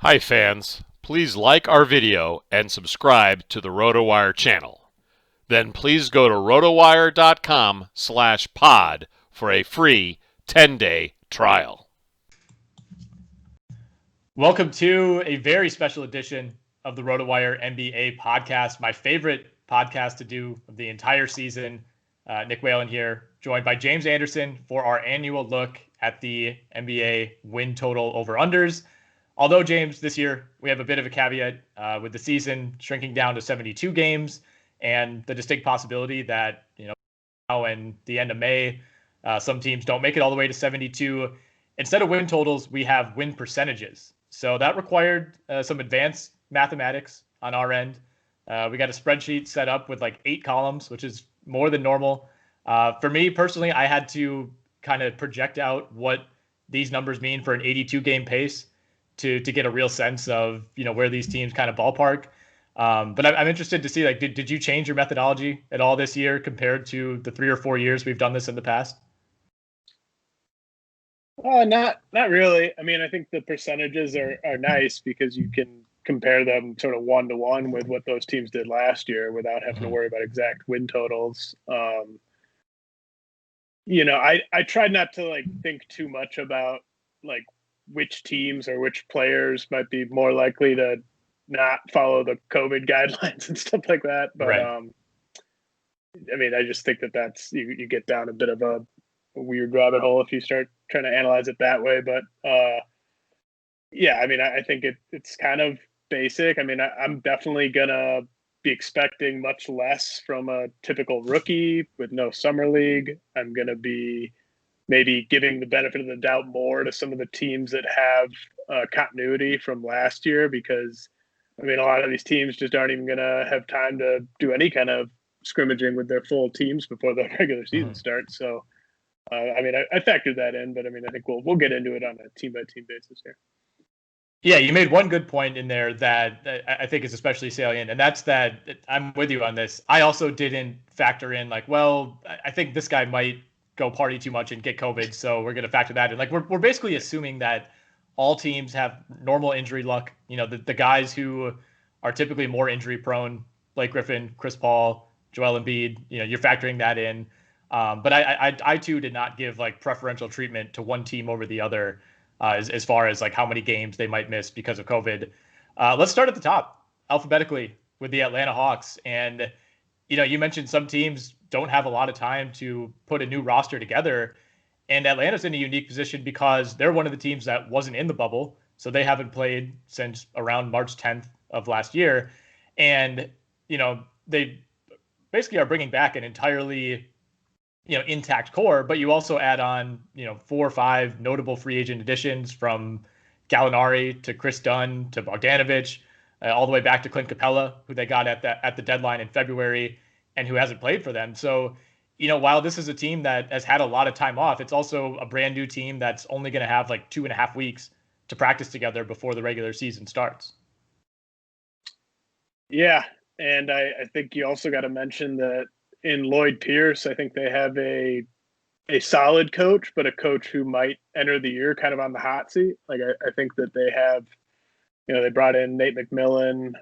Hi fans, please like our video and subscribe to the RotoWire channel. Then please go to rotowire.com/pod for a free 10-day trial. Welcome to a very special edition of the RotoWire NBA podcast, my favorite podcast to do of the entire season. Nick Whalen here, joined by James Anderson for our annual look at the NBA win total over-unders. Although, James, this year we have a bit of a caveat with the season shrinking down to 72 games and the distinct possibility that, now and the end of May, some teams don't make it all the way to 72. Instead of win totals, we have win percentages. So that required some advanced mathematics on our end. We got a spreadsheet set up with like 8 columns, which is more than normal. For me personally, I had to kind of project out what these numbers mean for an 82 game pace to get a real sense of, where these teams kind of ballpark. But I'm interested to see, like, did you change your methodology at all this year compared to the 3 or 4 years we've done this in the past? Not really. I mean, I think the percentages are nice because you can compare them sort of 1-to-1 with what those teams did last year without having to worry about exact win totals. I tried not to think too much about which teams or which players might be more likely to not follow the COVID guidelines and stuff like that. But right. I just think that's you get down a bit of a weird rabbit hole if you start trying to analyze it that way. But I think it's kind of basic. I'm definitely gonna be expecting much less from a typical rookie with no summer league. I'm gonna be maybe giving the benefit of the doubt more to some of the teams that have continuity from last year, because a lot of these teams just aren't even gonna have time to do any kind of scrimmaging with their full teams before the regular season starts. So I factored that in, but I think we'll get into it on a team by team basis here. Yeah, you made one good point in there that I think is especially salient, and that's that I'm with you on this. I also didn't factor in I think this guy might go party too much and get COVID, so we're going to factor that in. We're basically assuming that all teams have normal injury luck. The guys who are typically more injury prone, Blake Griffin, Chris Paul, Joel Embiid, you're factoring that in. But I too did not give preferential treatment to one team over the other as far as how many games they might miss because of COVID. Let's start at the top alphabetically with the Atlanta Hawks. And, you mentioned some teams don't have a lot of time to put a new roster together. And Atlanta's in a unique position because they're one of the teams that wasn't in the bubble. So they haven't played since around March 10th of last year. And, they basically are bringing back an entirely intact core, but you also add on, 4 or 5 notable free agent additions from Gallinari to Chris Dunn to Bogdanovic, all the way back to Clint Capella, who they got at the deadline in February and who hasn't played for them. So, while this is a team that has had a lot of time off, it's also a brand new team that's only going to have 2.5 weeks to practice together before the regular season starts. Yeah. And I think you also got to mention that in Lloyd Pierce, I think they have a solid coach, but a coach who might enter the year kind of on the hot seat. I think that they have, they brought in Nate McMillan.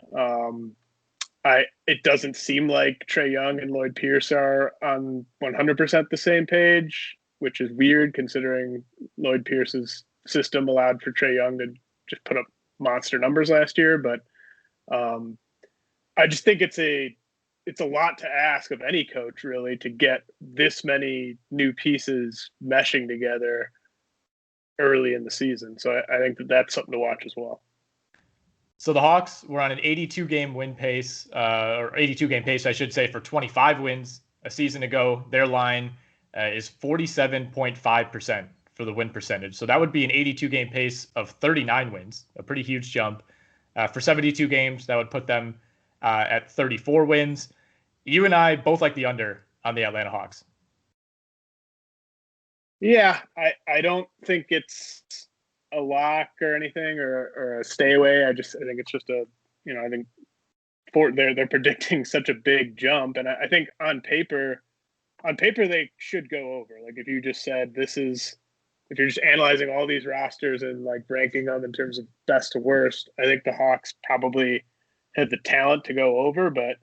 It doesn't seem like Trae Young and Lloyd Pierce are on 100% the same page, which is weird considering Lloyd Pierce's system allowed for Trae Young to just put up monster numbers last year. But I just think it's a lot to ask of any coach, really, to get this many new pieces meshing together early in the season. So I think that's something to watch as well. So the Hawks were on an 82-game win pace, or 82-game pace, I should say, for 25 wins a season ago. Their line is 47.5% for the win percentage. So that would be an 82-game pace of 39 wins, a pretty huge jump. For 72 games, that would put them at 34 wins. You and I both like the under on the Atlanta Hawks. Yeah, I don't think it's a lock or anything or a stay away. I think it's just I think they're predicting such a big jump, and I think on paper they should go over. If you just said this is if you're just analyzing all these rosters and like ranking them in terms of best to worst, I think the Hawks probably had the talent to go over. But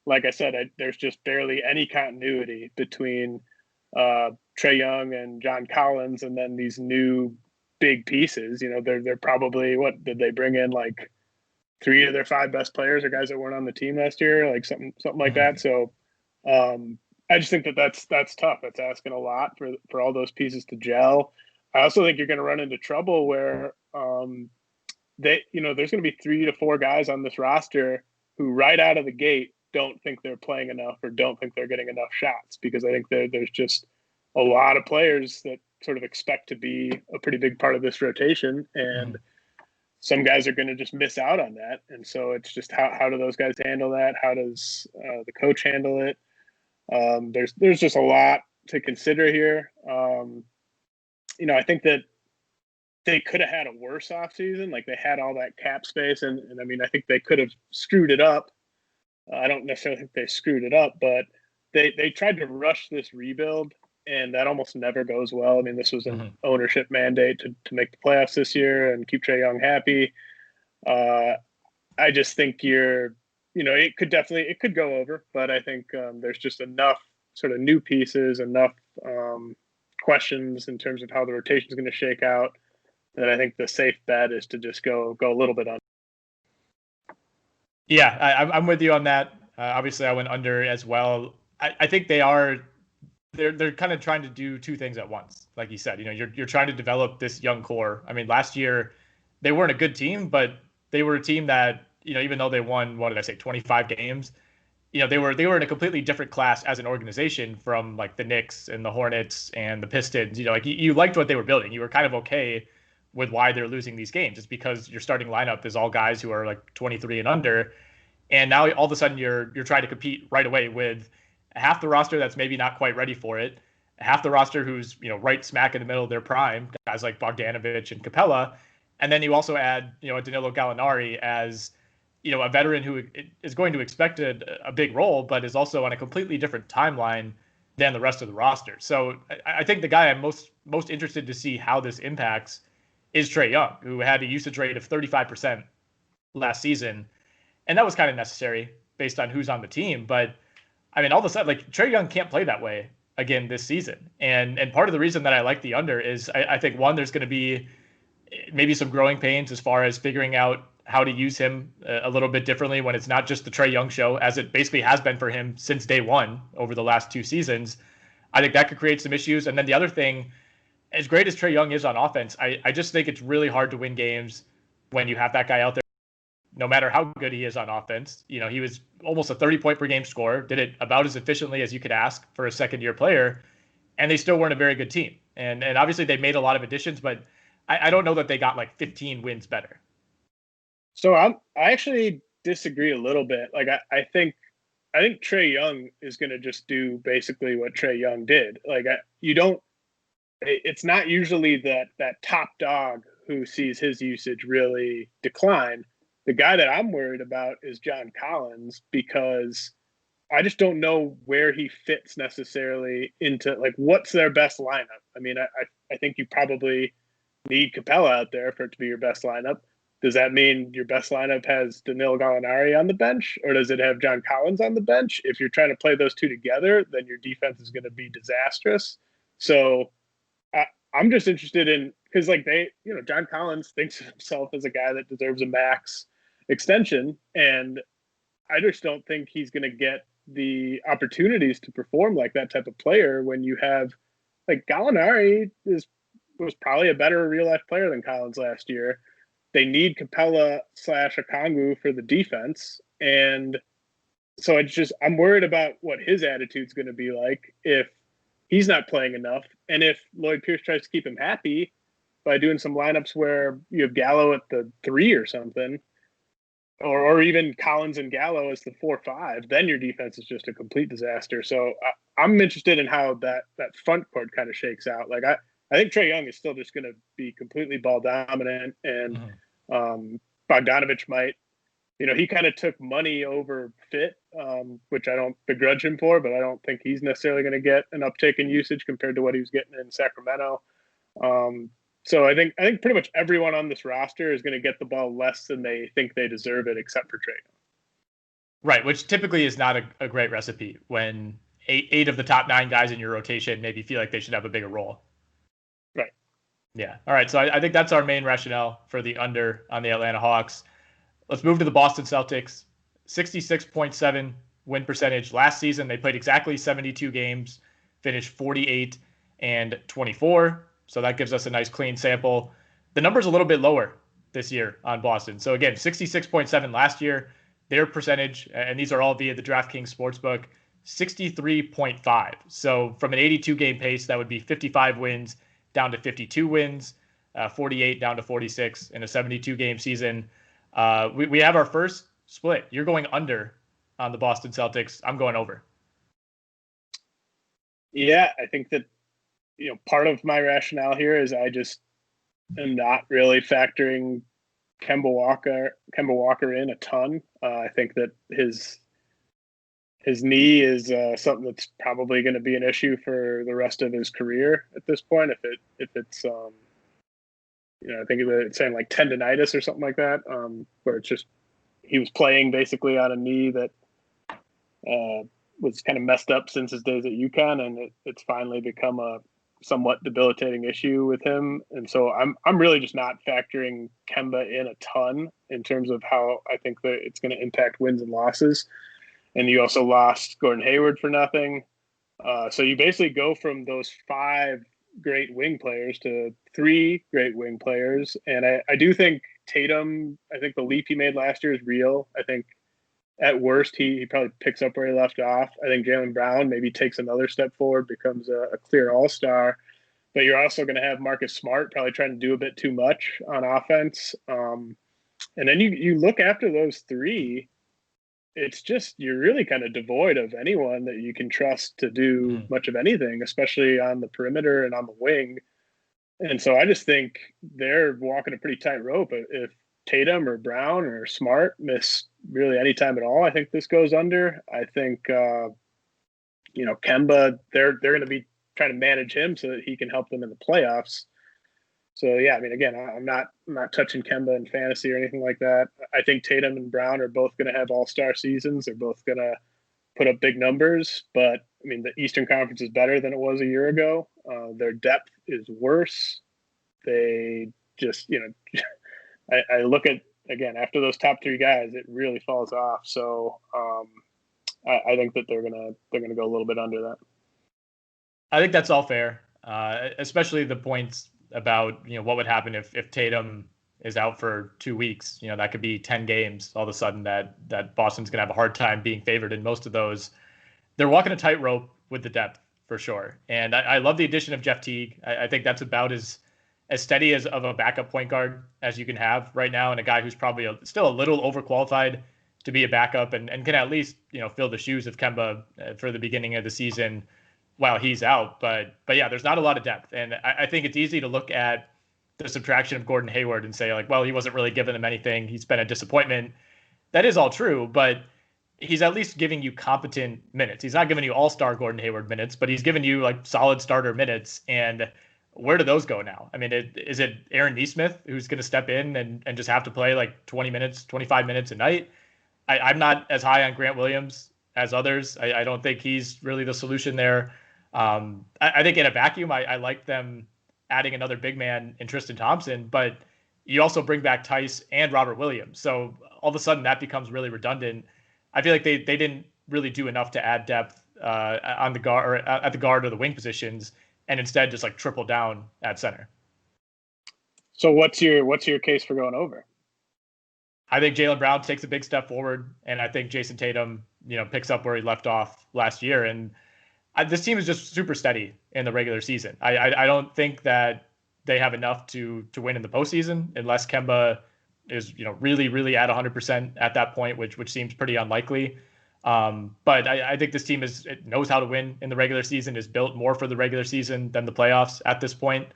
like I said, there's just barely any continuity between Trae Young and John Collins, and then these new big pieces. They're probably, what did they bring in, like 3 of their 5 best players are guys that weren't on the team last year, like something like that. So I just think that's tough. That's asking a lot for all those pieces to gel. I also think you're going to run into trouble where there's going to be 3 to 4 guys on this roster who right out of the gate don't think they're playing enough or don't think they're getting enough shots, because I think there's just a lot of players that sort of expect to be a pretty big part of this rotation, and some guys are going to just miss out on that. And so it's just how do those guys handle that? How does the coach handle it? There's just a lot to consider here. I think that they could have had a worse offseason. Like, they had all that cap space, and I mean, I think they could have screwed it up. I don't necessarily think they screwed it up, but they tried to rush this rebuild, and that almost never goes well. I mean, this was an ownership mandate to make the playoffs this year and keep Trae Young happy. I just think it could go over, but I think there's just enough sort of new pieces, enough questions in terms of how the rotation is going to shake out, that I think the safe bet is to just go a little bit under. Yeah, I'm with you on that. Obviously, I went under as well. I think they're kind of trying to do 2 things at once. Like you said, you're trying to develop this young core. I mean, last year they weren't a good team, but they were a team that, even though they won, 25 games, they were in a completely different class as an organization from like the Knicks and the Hornets and the Pistons. You liked what they were building. You were kind of okay with why they're losing these games. It's because your starting lineup is all guys who are like 23 and under. And now all of a sudden you're trying to compete right away with half the roster that's maybe not quite ready for it, half the roster who's, right smack in the middle of their prime, guys like Bogdanovich and Capella. And then you also add, a Danilo Gallinari as, a veteran who is going to expect a big role, but is also on a completely different timeline than the rest of the roster. So I think the guy I'm most interested to see how this impacts is Trae Young, who had a usage rate of 35% last season. And that was kind of necessary based on who's on the team. But I mean, all of a sudden, like, Trae Young can't play that way again this season. And part of the reason that I like the under is I think, one, there's going to be maybe some growing pains as far as figuring out how to use him a little bit differently when it's not just the Trae Young show, as it basically has been for him since day one over the last 2 seasons. I think that could create some issues. And then the other thing, as great as Trae Young is on offense, I just think it's really hard to win games when you have that guy out there, no matter how good he is on offense. He was almost a 30-point per game scorer, did it about as efficiently as you could ask for a second-year player, and they still weren't a very good team. And obviously they made a lot of additions, but I don't know that they got like 15 wins better. So I actually disagree a little bit. Like, I think Trae Young is going to just do basically what Trae Young did. Like, it's not usually that top dog who sees his usage really decline. The guy that I'm worried about is John Collins, because I just don't know where he fits necessarily into, like, what's their best lineup. I mean, I think you probably need Capella out there for it to be your best lineup. Does that mean your best lineup has Danilo Gallinari on the bench, or does it have John Collins on the bench? If you're trying to play those 2 together, then your defense is going to be disastrous. So I'm just interested in, because like John Collins thinks of himself as a guy that deserves a max extension, and I just don't think he's going to get the opportunities to perform like that type of player when you have, like, Gallinari was probably a better real life player than Collins last year. They need Capella / Okongwu for the defense, and so I'm worried about what his attitude's going to be like if he's not playing enough, and if Lloyd Pierce tries to keep him happy by doing some lineups where you have Gallo at the 3 or something, or even Collins and Gallo as the 4-5, then your defense is just a complete disaster. So I'm interested in how that front court kind of shakes out. Like, I think Trae Young is still just going to be completely ball dominant, and Bogdanovich might, he kind of took money over fit, which I don't begrudge him for, but I don't think he's necessarily going to get an uptick in usage compared to what he was getting in Sacramento. So I think pretty much everyone on this roster is going to get the ball less than they think they deserve it, except for Trae. Right, which typically is not a great recipe when eight of the top 9 guys in your rotation maybe feel like they should have a bigger role. Right. Yeah. All right. So I think that's our main rationale for the under on the Atlanta Hawks. Let's move to the Boston Celtics. 66.7 win percentage. Last season, they played exactly 72 games, finished 48 and 24. So that gives us a nice clean sample. The number's a little bit lower this year on Boston. So again, 66.7 last year. Their percentage, and these are all via the DraftKings Sportsbook, 63.5. So from an 82 game pace, that would be 55 wins down to 52 wins, 48 down to 46 in a 72 game season. We have our first split. You're going under on the Boston Celtics. I'm going over. Yeah, I think that, part of my rationale here is I just am not really factoring Kemba Walker in a ton. I think that his knee is something that's probably going to be an issue for the rest of his career at this point. If it's I think it's saying like tendonitis or something like that, where it's just he was playing basically on a knee that was kind of messed up since his days at UConn, and it's finally become a somewhat debilitating issue with him. And so I'm really just not factoring Kemba in a ton in terms of how I think that it's going to impact wins and losses. And you also lost Gordon Hayward for nothing. So you basically go from those 5 great wing players to 3 great wing players. And I do think Tatum, I think the leap he made last year is real. I think at worst, he probably picks up where he left off. I think Jaylen Brown maybe takes another step forward, becomes a clear all-star. But you're also going to have Marcus Smart probably trying to do a bit too much on offense. And then you look after those 3, it's just you're really kind of devoid of anyone that you can trust to do much of anything, especially on the perimeter and on the wing. And so I just think they're walking a pretty tight rope. If Tatum or Brown or Smart miss really any time at all, I think this goes under. I think Kemba, they're going to be trying to manage him so that he can help them in the playoffs. So yeah, I mean, again, I'm not touching Kemba in fantasy or anything like that. I think Tatum and Brown are both going to have all-star seasons. They're both going to put up big numbers, but I mean, the Eastern Conference is better than it was a year ago. Their depth is worse. They just, I look at, again, after those top 3 guys, it really falls off. So I think that they're gonna go a little bit under that. I think that's all fair, especially the points about what would happen if Tatum is out for 2 weeks. That could be 10 games all of a sudden that Boston's gonna have a hard time being favored in most of those. They're walking a tightrope with the depth for sure, and I love the addition of Jeff Teague. I think that's about as steady as of a backup point guard as you can have right now, and a guy who's probably still a little overqualified to be a backup and can at least fill the shoes of Kemba for the beginning of the season while he's out. But yeah, there's not a lot of depth, and I think it's easy to look at the subtraction of Gordon Hayward and say like, well, he wasn't really giving them anything. He's been a disappointment. That is all true, but he's at least giving you competent minutes. He's not giving you all-star Gordon Hayward minutes, but he's giving you like solid starter minutes. And where do those go now? I mean, is it Aaron Nesmith who's going to step in and just have to play like 20 minutes, 25 minutes a night? I'm not as high on Grant Williams as others. I don't think he's really the solution there. I think in a vacuum, I like them adding another big man in Tristan Thompson, but you also bring back Tice and Robert Williams. So all of a sudden that becomes really redundant. I feel like they didn't really do enough to add depth on the guard or at the guard or the wing positions, and instead just like triple down at center. So what's your case for going over? I think Jaylen Brown takes a big step forward, and I think Jason Tatum, picks up where he left off last year. And this team is just super steady in the regular season. I don't think that they have enough to win in the postseason unless Kemba is really, really at 100% at that point, which seems pretty unlikely. But I think this team knows how to win in the regular season, is built more for the regular season than the playoffs at this point.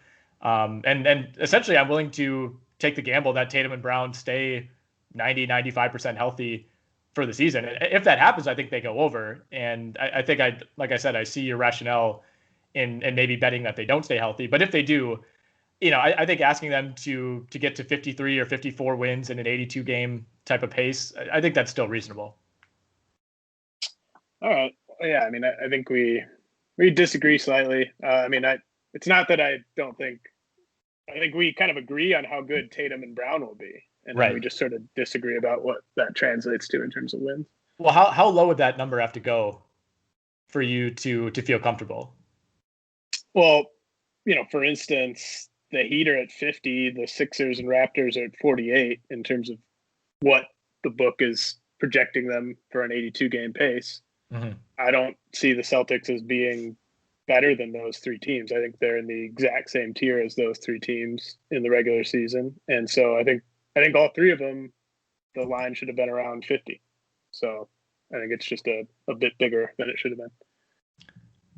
And essentially, I'm willing to take the gamble that Tatum and Brown stay 90-95% healthy for the season. If that happens, I think they go over. And I think like I said, I see your rationale in maybe betting that they don't stay healthy. But if they do, I think asking them to get to 53 or 54 wins in an 82 game type of pace, I think that's still reasonable. All right. Yeah, I mean, I think we disagree slightly. It's not that I don't think. I think we kind of agree on how good Tatum and Brown will be, and then we just sort of disagree about what that translates to in terms of wins. Well, how low would that number have to go for you to feel comfortable? Well, for instance, the Heat are at 50, the Sixers and Raptors are at 48 in terms of what the book is projecting them for an 82 game pace. Mm-hmm. I don't see the Celtics as being better than those three teams. I think they're in the exact same tier as those three teams in the regular season. And so I think all three of them, the line should have been around 50. So I think it's just a bit bigger than it should have been.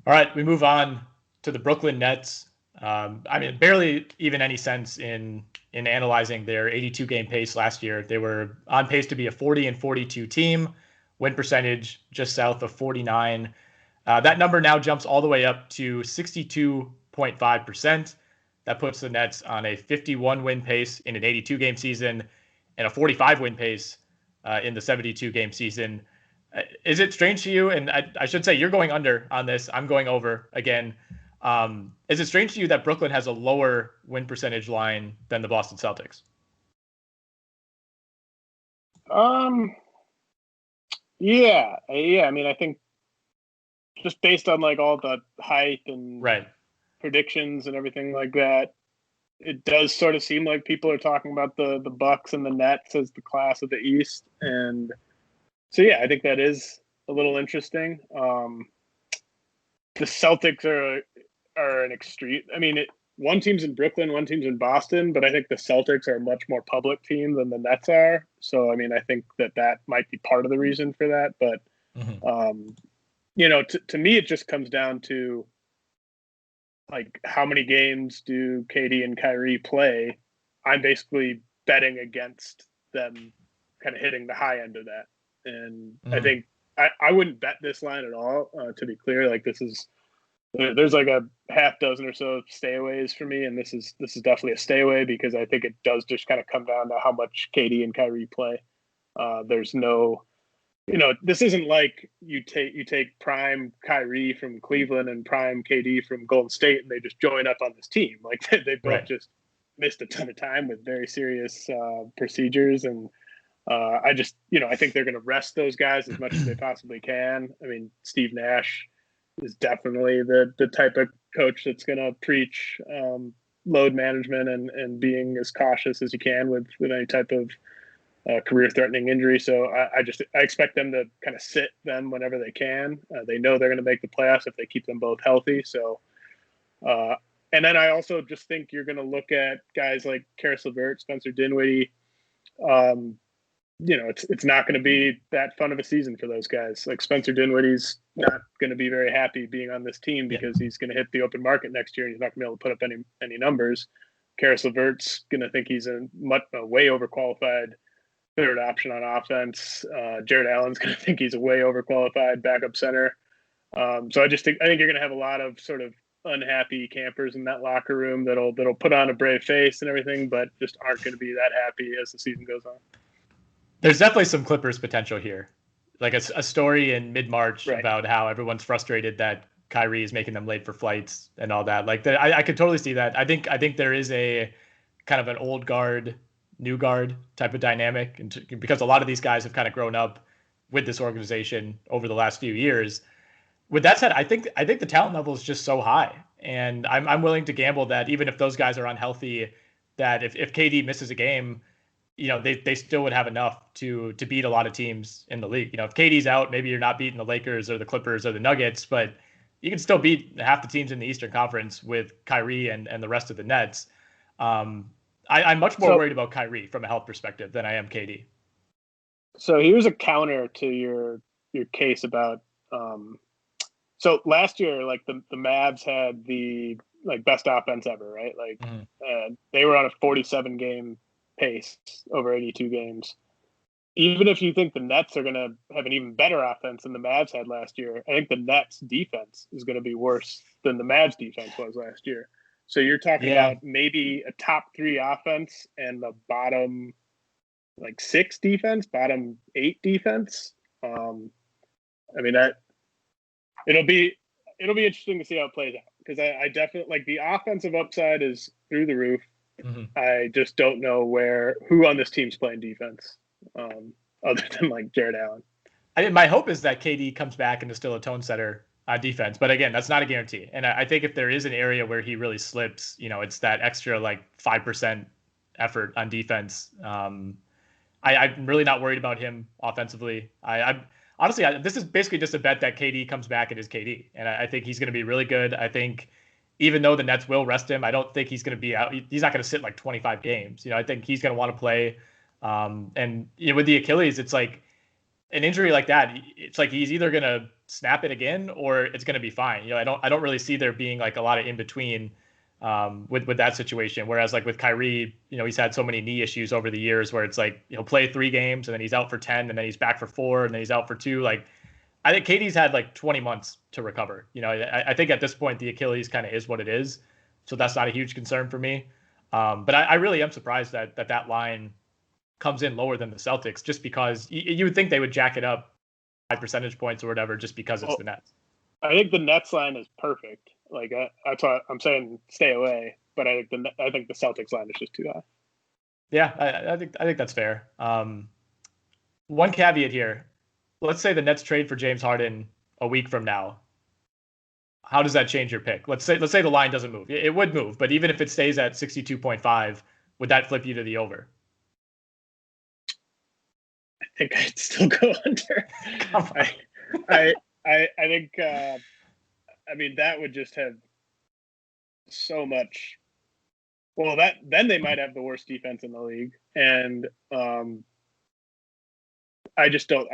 All right, we move on to the Brooklyn Nets. Barely even any sense in analyzing their 82 game pace last year. They were on pace to be a 40-42 team, win percentage just south of 49. That number now jumps all the way up to 62.5%. That puts the Nets on a 51 win pace in an 82 game season and a 45 win pace in the 72 game season. Is it strange to you? And I should say you're going under on this. I'm going over again. Is it strange to you that Brooklyn has a lower win percentage line than the Boston Celtics? Yeah. I mean, I think just based on like all the hype and predictions and everything like that, it does sort of seem like people are talking about the Bucks and the Nets as the class of the East. And so, yeah, I think that is a little interesting. The Celtics are an extreme. I mean, one team's in Brooklyn, one team's in Boston, but I think the Celtics are a much more public team than the Nets are. So, I mean, I think that might be part of the reason for that. But, to me, it just comes down to like how many games do KD and Kyrie play. I'm basically betting against them kind of hitting the high end of that. And I think I wouldn't bet this line at all, to be clear. Like there's like a half dozen or so stayaways for me, and this is definitely a stay away because I think it does just kind of come down to how much KD and Kyrie play. There's no, this isn't like you take prime Kyrie from Cleveland and prime KD from Golden State and they just join up on this team. Like they both just missed a ton of time with very serious procedures, and I just, I think they're going to rest those guys as much as they possibly can. I mean, Steve Nash is definitely the type of coach that's going to preach load management and being as cautious as you can with any type of career-threatening injury. So I expect them to kind of sit them whenever they can. They know they're going to make the playoffs if they keep them both healthy. So, and then I also just think you're going to look at guys like Karis LeVert, Spencer Dinwiddie. It's not going to be that fun of a season for those guys. Like Spencer Dinwiddie's not going to be very happy being on this team because he's going to hit the open market next year and he's not going to be able to put up any numbers. Karis LeVert's going to think he's a way overqualified third option on offense. Jared Allen's going to think he's a way overqualified backup center. So I think you're going to have a lot of sort of unhappy campers in that locker room that'll put on a brave face and everything, but just aren't going to be that happy as the season goes on. There's definitely some Clippers potential here. Like a story in mid-March about how everyone's frustrated that Kyrie is making them late for flights and all that. Like I could totally see that. I think there is a kind of an old guard, new guard type of dynamic, and because a lot of these guys have kind of grown up with this organization over the last few years. With that said, I think the talent level is just so high, and I'm willing to gamble that even if those guys are unhealthy, that if KD misses a game, they still would have enough to beat a lot of teams in the league. If KD's out, maybe you're not beating the Lakers or the Clippers or the Nuggets, but you can still beat half the teams in the Eastern Conference with Kyrie and the rest of the Nets. I'm much more worried about Kyrie from a health perspective than I am KD. So here's a counter to your case about. So last year, like the Mavs had the best offense ever, right? Like they were on a 47 game pace over 82 games. Even if you think the Nets are going to have an even better offense than the Mavs had last year, I think the Nets defense is going to be worse than the Mavs defense was last year. So you're talking Yeah. about maybe a top 3 offense and the bottom like 6 defense, bottom 8 defense. I mean that it'll be interesting to see how it plays out, because I definitely like the offensive upside is through the roof. Mm-hmm. I just don't know who on this team's playing defense, other than like Jared Allen. I mean, my hope is that KD comes back and is still a tone setter on defense. But again, that's not a guarantee. And I think if there is an area where he really slips, it's that extra like 5% effort on defense. I'm really not worried about him offensively. I'm honestly, this is basically just a bet that KD comes back and is KD. And I think he's going to be really good. I think even though the Nets will rest him, I don't think he's going to be out. He's not going to sit like 25 games. I think he's going to want to play. And with the Achilles, it's like, an injury like that, it's like he's either going to snap it again or it's going to be fine. I don't really see there being like a lot of in between with that situation. Whereas like with Kyrie, he's had so many knee issues over the years where it's like he'll play 3 games and then he's out for 10 and then he's back for 4 and then he's out for 2. Like I think KD's had like 20 months to recover. I think at this point the Achilles kind of is what it is, so that's not a huge concern for me. But I really am surprised that line comes in lower than the Celtics, just because you would think they would jack it up 5 percentage points or whatever, just because it's the Nets. I think the Nets line is perfect. Like that's why I'm saying stay away. But I think the Celtics line is just too high. Yeah, I think that's fair. One caveat here: let's say the Nets trade for James Harden a week from now. How does that change your pick? Let's say the line doesn't move. It would move, but even if it stays at 62.5, would that flip you to the over? I think I'd still go under. I think I mean that would just have so much. Well, then they might have the worst defense in the league, and I just don't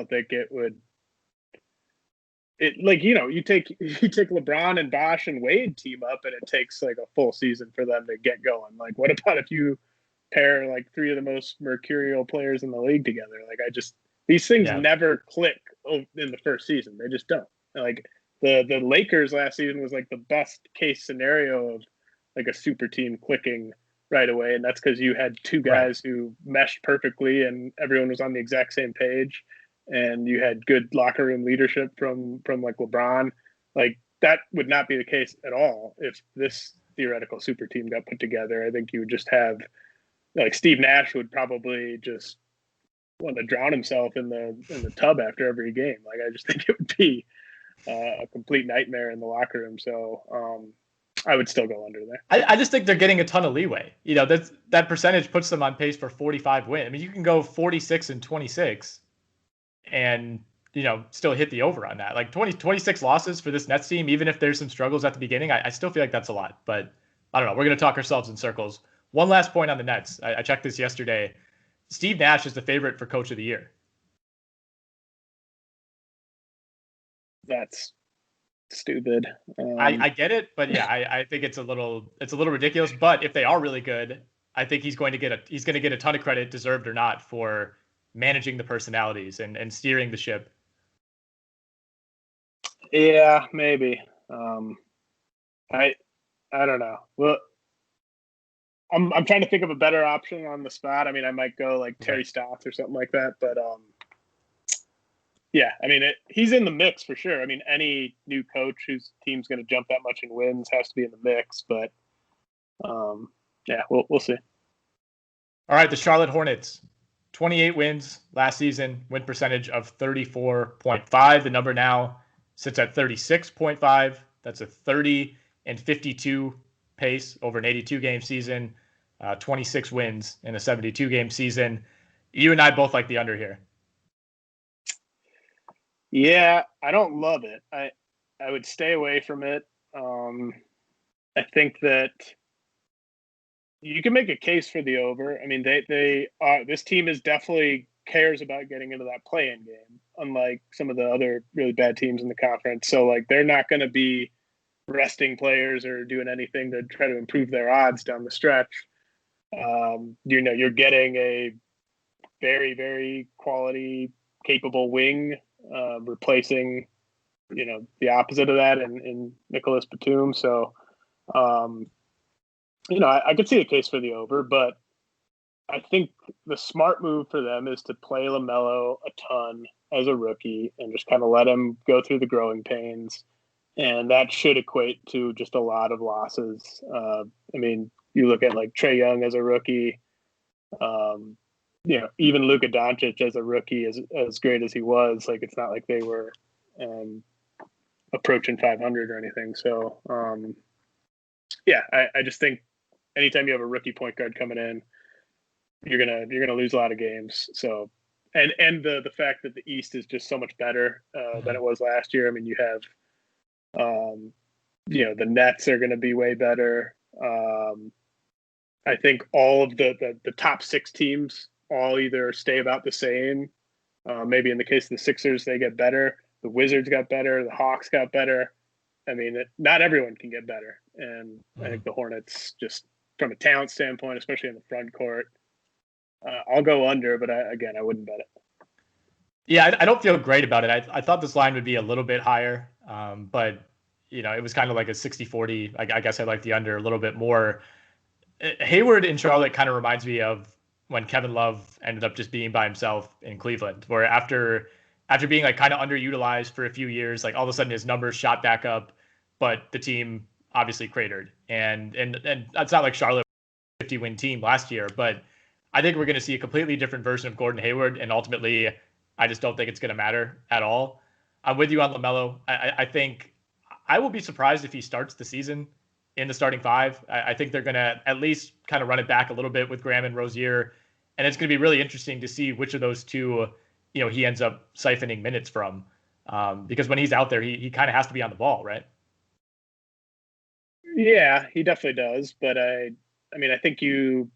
think it would. It like you take LeBron and Bosh and Wade team up, and it takes like a full season for them to get going. Like, what about if you pair like 3 of the most mercurial players in the league together? Like, these things never click in the first season. They just don't. Like the Lakers last season was like the best case scenario of like a super team clicking right away, and that's because you had 2 guys who meshed perfectly and everyone was on the exact same page, and you had good locker room leadership from like LeBron. Like that would not be the case at all if this theoretical super team got put together. I think you would just have like Steve Nash would probably just want to drown himself in the tub after every game. Like I just think it would be a complete nightmare in the locker room. So I would still go under there. I just think they're getting a ton of leeway. That percentage puts them on pace for 45 wins. I mean, you can go 46 and 26 and still hit the over on that. Like 26 losses for this Nets team, even if there's some struggles at the beginning, I still feel like that's a lot. But I don't know. We're going to talk ourselves in circles. One last point on the Nets. I checked this yesterday. Steve Nash is the favorite for Coach of the Year. That's stupid. I get it, but yeah, I think it's a little ridiculous. But if they are really good, I think he's going to get a ton of credit, deserved or not, for managing the personalities and steering the ship. Yeah, maybe. I don't know. Well, I'm trying to think of a better option on the spot. I mean, I might go like Terry Stotts or something like that, but yeah, I mean, he's in the mix for sure. I mean, any new coach whose team's going to jump that much in wins has to be in the mix, but yeah, we'll see. All right, the Charlotte Hornets, 28 wins last season, win percentage of 34.5. The number now sits at 36.5. That's a 30 and 52 pace over an 82-game season, 26 wins in a 72-game season. You and I both like the under here. Yeah, I don't love it. I would stay away from it. I think that you can make a case for the over. I mean, they are, this team is definitely cares about getting into that play-in game, unlike some of the other really bad teams in the conference. So like they're not going to be resting players or doing anything to try to improve their odds down the stretch. You're getting a very, very quality, capable wing, replacing, the opposite of that in Nicholas Batum. So I could see a case for the over, but I think the smart move for them is to play LaMelo a ton as a rookie and just kind of let him go through the growing pains. And that should equate to just a lot of losses. You look at like Trae Young as a rookie, even Luka Doncic as a rookie, as great as he was, like it's not like they were approaching 500 or anything. So, I just think anytime you have a rookie point guard coming in, you're gonna lose a lot of games. So, and the fact that the East is just so much better than it was last year. I mean, you have, the Nets are going to be way better. I think all of the top 6 teams all either stay about the same. Maybe in the case of the Sixers, they get better. The Wizards got better. The Hawks got better. I mean, not everyone can get better. And I think the Hornets, just from a talent standpoint, especially in the front court, I'll go under, but I wouldn't bet it. Yeah, I don't feel great about it. I thought this line would be a little bit higher, but it was kind of like a 60-40. I guess I like the under a little bit more. Hayward in Charlotte kind of reminds me of when Kevin Love ended up just being by himself in Cleveland, where after being like kind of underutilized for a few years, like all of a sudden his numbers shot back up, but the team obviously cratered. And that's not like Charlotte 50-win team last year, but I think we're going to see a completely different version of Gordon Hayward, and ultimately, I just don't think it's going to matter at all. I'm with you on LaMelo. I think I will be surprised if he starts the season in the starting 5. I think they're going to at least kind of run it back a little bit with Graham and Rozier, and it's going to be really interesting to see which of those two, he ends up siphoning minutes from, because when he's out there, he kind of has to be on the ball, right? Yeah, he definitely does. But I think you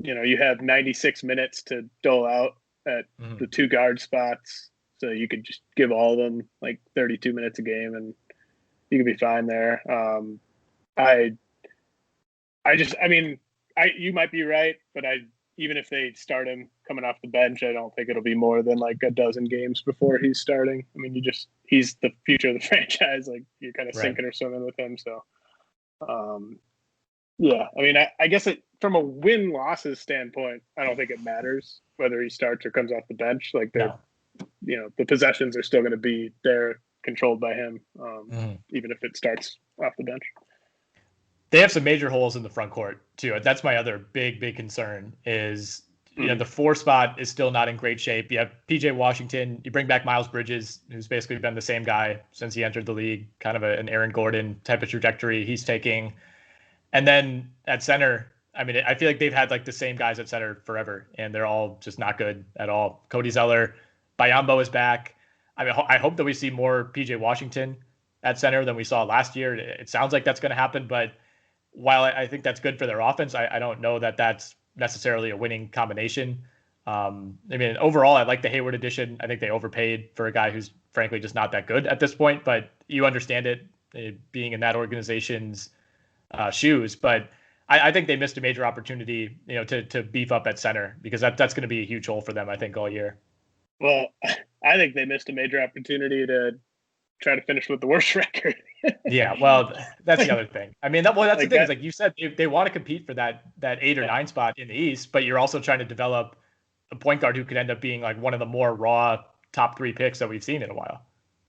have 96 minutes to dole out at the 2 guard spots. So you could just give all of them like 32 minutes a game and you could be fine there. You might be right, but even if they start him coming off the bench, I don't think it'll be more than like a dozen games before he's starting. I mean, he's the future of the franchise. Like you're kind of sinking or swimming with him. So, I guess from a win-losses standpoint, I don't think it matters whether he starts or comes off the bench. Like the possessions are still going to be there, controlled by him, even if it starts off the bench. They have some major holes in the front court too. That's my other big concern is, the 4 spot is still not in great shape. You have PJ Washington. You bring back Miles Bridges, who's basically been the same guy since he entered the league, kind of an Aaron Gordon type of trajectory he's taking. And then at center, I feel like they've had like the same guys at center forever, and they're all just not good at all. Cody Zeller, Biyombo is back. I hope that we see more PJ Washington at center than we saw last year. It sounds like that's going to happen, but while I think that's good for their offense, I don't know that that's necessarily a winning combination. Overall, I like the Hayward addition. I think they overpaid for a guy who's frankly just not that good at this point, but you understand it, being in that organization's shoes. But I think they missed a major opportunity, to beef up at center, because that's going to be a huge hole for them, I think, all year. Well, I think they missed a major opportunity to try to finish with the worst record. Yeah, well, that's the other thing. That's the thing. Is like you said, they want to compete for that 8 or 9 spot in the East, but you're also trying to develop a point guard who could end up being like one of the more raw top 3 picks that we've seen in a while.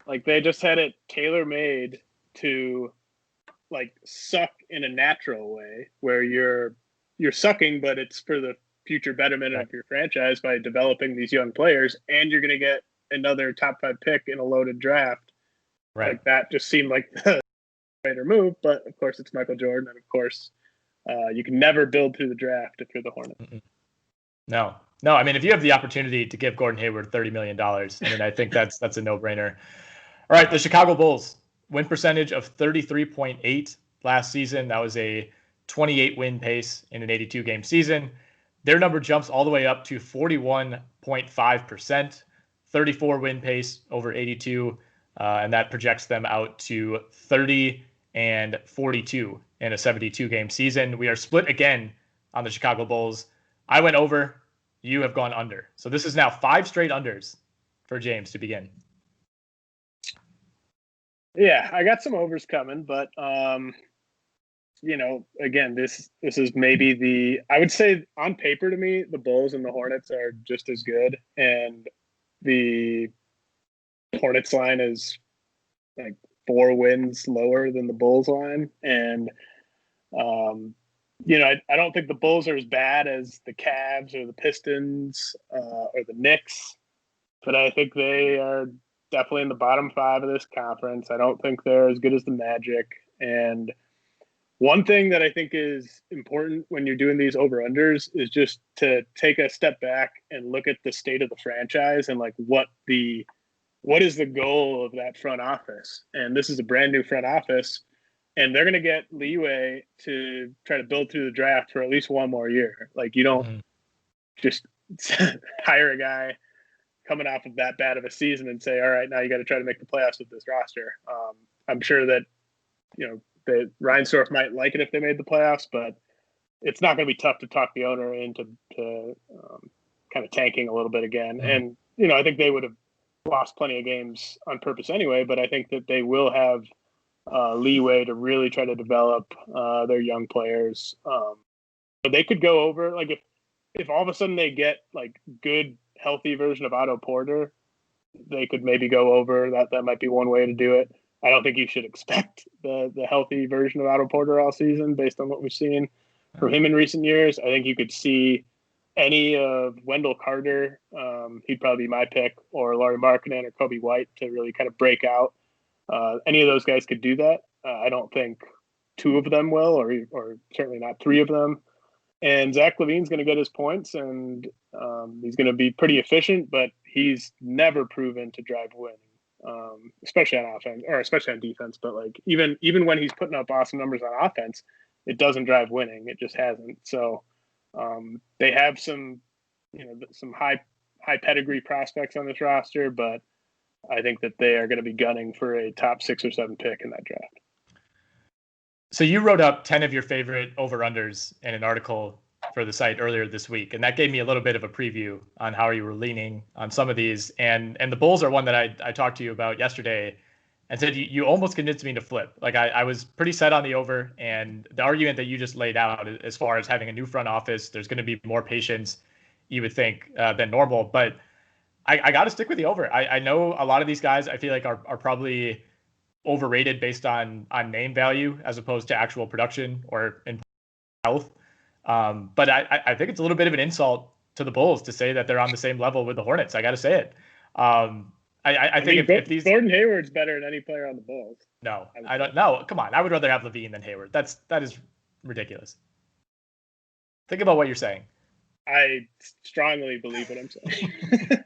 Like they just had it tailor-made to like suck in a natural way, where you're sucking, but it's for the future betterment of your franchise by developing these young players, and you're going to get another top 5 pick in a loaded draft. Right. Like that just seemed like the better move, but of course it's Michael Jordan, and of course you can never build through the draft if you're the Hornets. No. If you have the opportunity to give Gordon Hayward $30 million, I think that's a no-brainer. All right, the Chicago Bulls, win percentage of 33.8 last season. That was a 28 win pace in an 82 game season. Their number jumps all the way up to 41.5%, 34 win pace over 82. And that projects them out to 30-42 in a 72 game season. We are split again on the Chicago Bulls. I went over. You have gone under. So this is now 5 straight unders for James to begin. Yeah, I got some overs coming, but again, this is maybe I would say on paper to me, the Bulls and the Hornets are just as good. And the Hornets line is like 4 wins lower than the Bulls line. And, I don't think the Bulls are as bad as the Cavs or the Pistons or the Knicks, but I think they are definitely in the bottom 5 of this conference. I don't think they're as good as the Magic. And one thing that I think is important when you're doing these over-unders is just to take a step back and look at the state of the franchise and like what is the goal of that front office. And this is a brand new front office, and they're going to get leeway to try to build through the draft for at least one more year. Like, you don't just hire a guy coming off of that bad of a season and say, all right, now you got to try to make the playoffs with this roster. I'm sure that, that Reinsdorf might like it if they made the playoffs, but it's not going to be tough to talk the owner into kind of tanking a little bit again. And, I think they would have lost plenty of games on purpose anyway, but I think that they will have leeway to really try to develop their young players. But they could go over, like if all of a sudden they get like good, healthy version of Otto Porter, they could maybe go over. That might be one way to do it. I don't think you should expect the healthy version of Otto Porter all season based on what we've seen from him in recent years. I think you could see any of Wendell Carter, he'd probably be my pick, or Lauri Markkanen or Kobe White to really kind of break out. Any of those guys could do that. I don't think 2 of them will, or certainly not 3 of them. And Zach LaVine's going to get his points, and he's going to be pretty efficient, but he's never proven to drive winning. Especially on offense, or especially on defense. But like even when he's putting up awesome numbers on offense, it doesn't drive winning. It just hasn't. So they have some high pedigree prospects on this roster, but I think that they are going to be gunning for a top 6 or 7 pick in that draft. So you wrote up 10 of your favorite over-unders in an article for the site earlier this week, and that gave me a little bit of a preview on how you were leaning on some of these. And the Bulls are one that I talked to you about yesterday and said you almost convinced me to flip. Like I was pretty set on the over, and the argument that you just laid out as far as having a new front office, there's going to be more patience, you would think, than normal. But I got to stick with the over. I know a lot of these guys I feel like are probably overrated based on name value as opposed to actual production or in health. But I think it's a little bit of an insult to the Bulls to say that they're on the same level with the Hornets. I got to say it. I think if these Gordon Hayward's better than any player on the Bulls. No, I don't. No, come on. I would rather have LaVine than Hayward. That is ridiculous. Think about what you're saying. I strongly believe what I'm saying.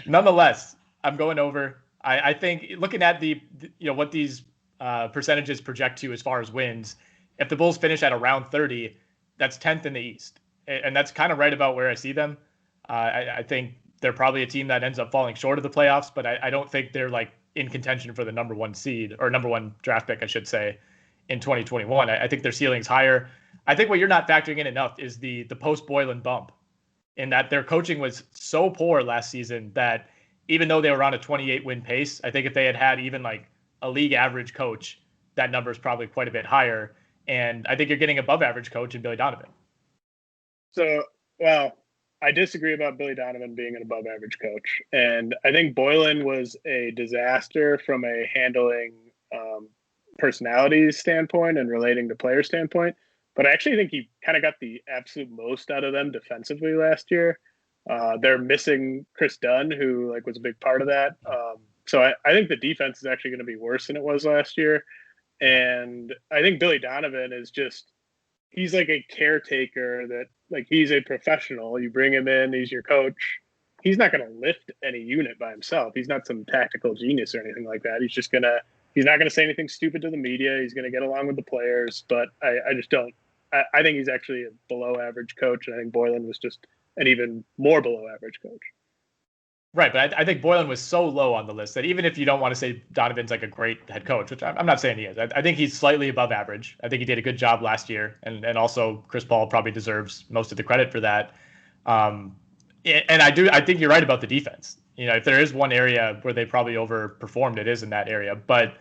Nonetheless, I'm going over. I think looking at the what these percentages project to as far as wins, if the Bulls finish at around 30, that's 10th in the East. And that's kind of right about where I see them. I think they're probably a team that ends up falling short of the playoffs, but I don't think they're like in contention for the number 1 seed or number 1 draft pick, I should say, in 2021. I think their ceiling's higher. I think what you're not factoring in enough is the post-Boylan bump, in that their coaching was so poor last season that even though they were on a 28-win pace, I think if they had even like a league average coach, that number is probably quite a bit higher. And I think you're getting above average coach in Billy Donovan. So, well, I disagree about Billy Donovan being an above average coach. And I think Boylan was a disaster from a handling personalities standpoint and relating to player standpoint. But I actually think he kind of got the absolute most out of them defensively last year. They're missing Chris Dunn, who was a big part of that. So I think the defense is actually going to be worse than it was last year. And I think Billy Donovan is he's like a caretaker that he's a professional. You bring him in, he's your coach. He's not going to lift any unit by himself. He's not some tactical genius or anything like that. He's not going to say anything stupid to the media. He's going to get along with the players, but I just don't. I think he's actually a below average coach. And I think Boylan was just an even more below average coach. Right, but I think Boylan was so low on the list that even if you don't want to say Donovan's like a great head coach, which I'm not saying he is, I think he's slightly above average. I think he did a good job last year, and also Chris Paul probably deserves most of the credit for that. And I think you're right about the defense. If there is one area where they probably overperformed, it is in that area. But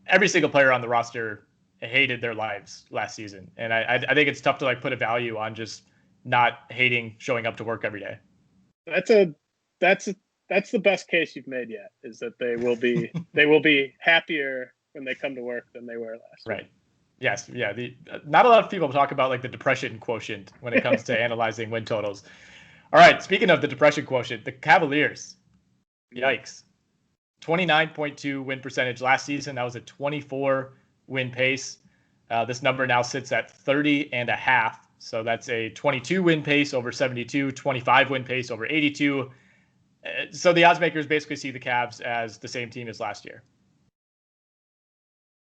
every single player on the roster hated their lives last season. And I think it's tough to like put a value on just not hating showing up to work every day. That's the best case you've made yet, is that they will be happier when they come to work than they were last Right. week. Yes. Yeah. Not a lot of people talk about like the depression quotient when it comes to analyzing win totals. All right. Speaking of the depression quotient, the Cavaliers, yikes, 29.2 win percentage last season. That was a 24 win pace. This number now sits at 30.5. So that's a 22 win pace over 72, 25 win pace over 82. So the odds makers basically see the Cavs as the same team as last year.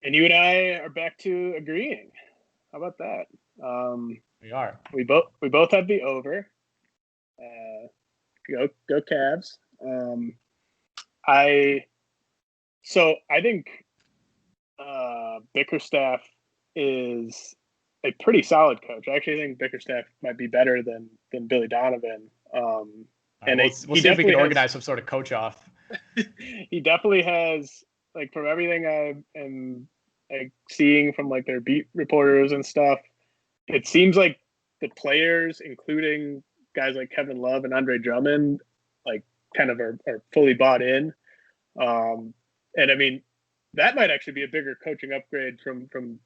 And you and I are back to agreeing. How about that? We are. We both have the over. Go Cavs. I think Bickerstaff is a pretty solid coach. I actually think Bickerstaff might be better than Billy Donovan. And we'll see if we can organize some sort of coach off. He definitely has, like, from everything I am like seeing from like their beat reporters and stuff, it seems like the players, including guys like Kevin Love and Andre Drummond, like kind of are fully bought in. And I mean, that might actually be a bigger coaching upgrade from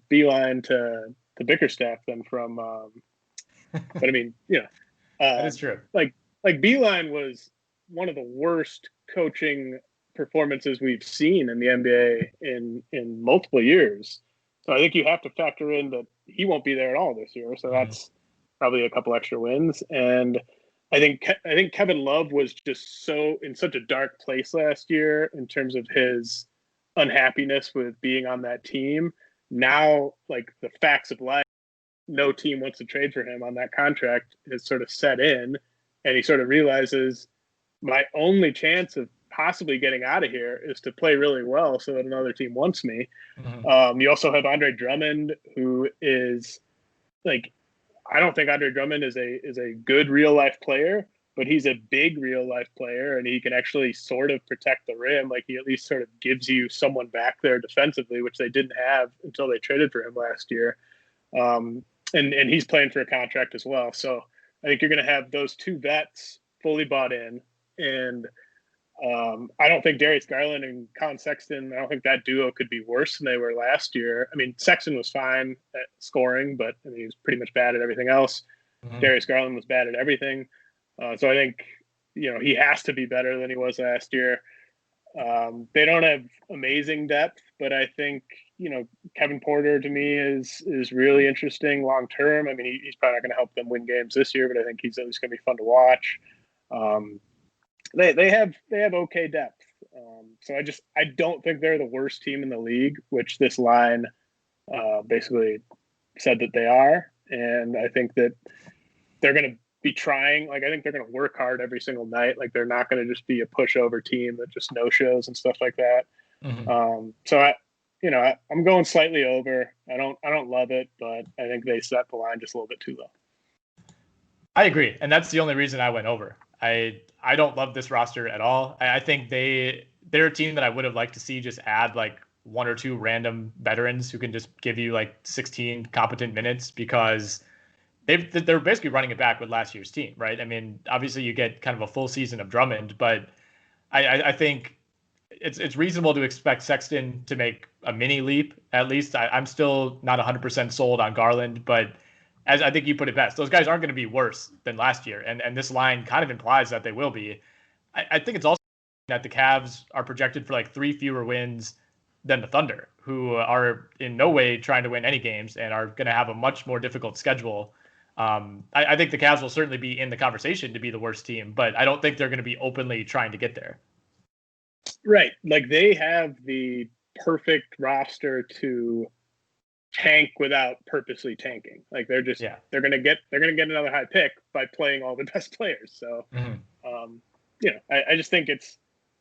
Beeline to Bickerstaff than from. But I mean, that is true. Like Beeline was one of the worst coaching performances we've seen in the NBA in multiple years. So I think you have to factor in that he won't be there at all this year. So that's probably a couple extra wins. And I think Kevin Love was just in such a dark place last year in terms of his unhappiness with being on that team. Now, like, the facts of life, no team wants to trade for him on that contract has sort of set in, and he sort of realizes my only chance of possibly getting out of here is to play really well so that another team wants me. You also have Andre Drummond, who is like, I don't think Andre Drummond is a good real life player, but he's a big real life player, and he can actually sort of protect the rim. Like, he at least sort of gives you someone back there defensively, which they didn't have until they traded for him last year. And he's playing for a contract as well. So I think you're going to have those two vets fully bought in. And I don't think Darius Garland and Colin Sexton, I don't think that duo could be worse than they were last year. I mean, Sexton was fine at scoring, but I mean, he was pretty much bad at everything else. Darius Garland was bad at everything. So I think, he has to be better than he was last year. They don't have amazing depth, but I think, Kevin Porter to me is really interesting long term. I mean, he's probably not going to help them win games this year, but I think he's at least going to be fun to watch. They have okay depth. So I don't think they're the worst team in the league, which this line basically said that they are. And I think that they're going to be trying. Like, I think they're going to work hard every single night. Like, they're not going to just be a pushover team that just no shows and stuff like that. So I'm going slightly over. I don't love it, but I think they set the line just a little bit too low. I agree, and that's the only reason I went over. I don't love this roster at all. I think they're a team that I would have liked to see just add like one or two random veterans who can just give you like 16 competent minutes, because they're basically running it back with last year's team, right? I mean, obviously you get kind of a full season of Drummond, but I think it's reasonable to expect Sexton to make a mini leap at least. I'm still not 100% sold on Garland, but as I think you put it best, those guys aren't going to be worse than last year. And this line kind of implies that they will be. I think it's also that the Cavs are projected for like 3 fewer wins than the Thunder, who are in no way trying to win any games and are going to have a much more difficult schedule. I think the Cavs will certainly be in the conversation to be the worst team, but I don't think they're going to be openly trying to get there. Right. Like, they have the perfect roster to tank without purposely tanking. Like, they're going to get another high pick by playing all the best players. So, I just think it's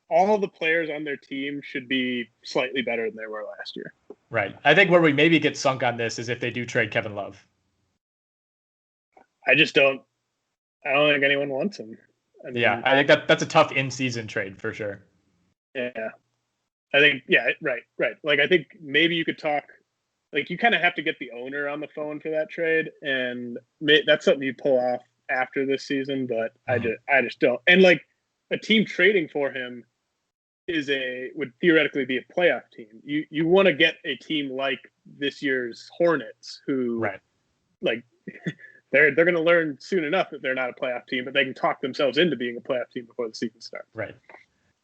all the players on their team should be slightly better than they were last year. Right. I think where we maybe get sunk on this is if they do trade Kevin Love. I don't think anyone wants him. I mean, I think that's a tough in-season trade for sure. Yeah. I think, right. Like, I think maybe you could talk like you kind of have to get the owner on the phone for that trade, and that's something you pull off after this season. But I just don't. And like a team trading for him would theoretically be a playoff team. You want to get a team like this year's Hornets, who like they're going to learn soon enough that they're not a playoff team, but they can talk themselves into being a playoff team before the season starts. Right.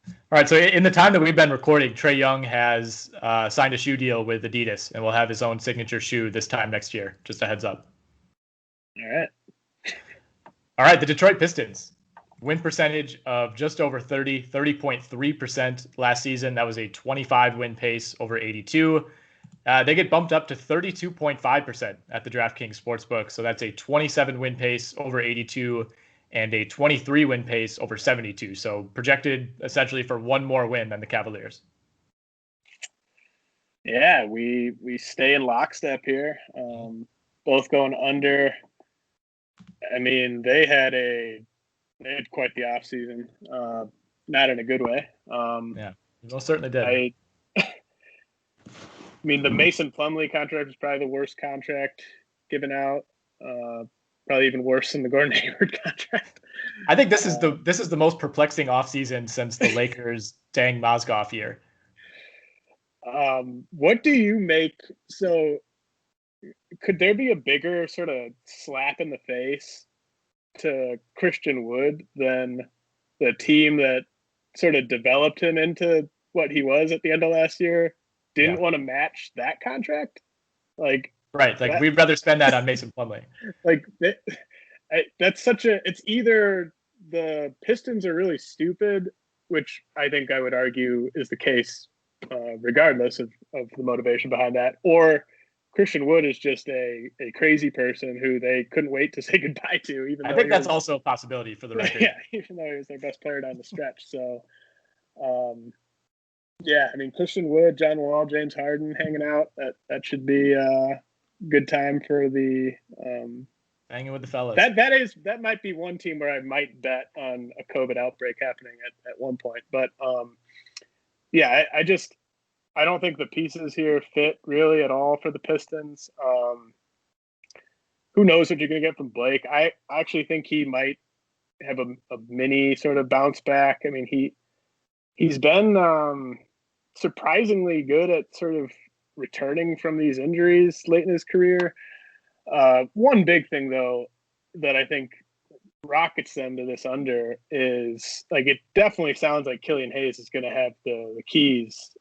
All right. So in the time that we've been recording, Trae Young has signed a shoe deal with Adidas and will have his own signature shoe this time next year. Just a heads up. All right. The Detroit Pistons win percentage of just over 30.3% last season. That was a 25 win pace over 82. They get bumped up to 32.5% at the DraftKings Sportsbook. So that's a 27 win pace over 82 and a 23 win pace over 72. So projected essentially for one more win than the Cavaliers. Yeah, we stay in lockstep here. Both going under. I mean, they had quite the off season. Not in a good way. Yeah, most certainly did. I mean, the Mason Plumlee contract is probably the worst contract given out. Probably even worse than the Gordon Hayward contract. I think this is the most perplexing offseason since the Lakers' Deng Mozgov year. What do you make? So, could there be a bigger sort of slap in the face to Christian Wood than the team that sort of developed him into what he was at the end of last year didn't want to match that contract? We'd rather spend that on Mason Plumlee. That's it's either the Pistons are really stupid, which I think I would argue is the case, regardless of the motivation behind that, or Christian Wood is just a crazy person who they couldn't wait to say goodbye to. I think that's also a possibility for the record. Yeah, even though he was their best player down the stretch. So, yeah, I mean, Christian Wood, John Wall, James Harden hanging out. That should be a good time for the hanging with the fellas. That might be one team where I might bet on a COVID outbreak happening at one point. But yeah, I don't think the pieces here fit really at all for the Pistons. Who knows what you're going to get from Blake? I actually think he might have a mini sort of bounce back. I mean, he's been surprisingly good at sort of returning from these injuries late in his career. One big thing, though, that I think rockets them to this under is, like, it definitely sounds like Killian Hayes is going to have the keys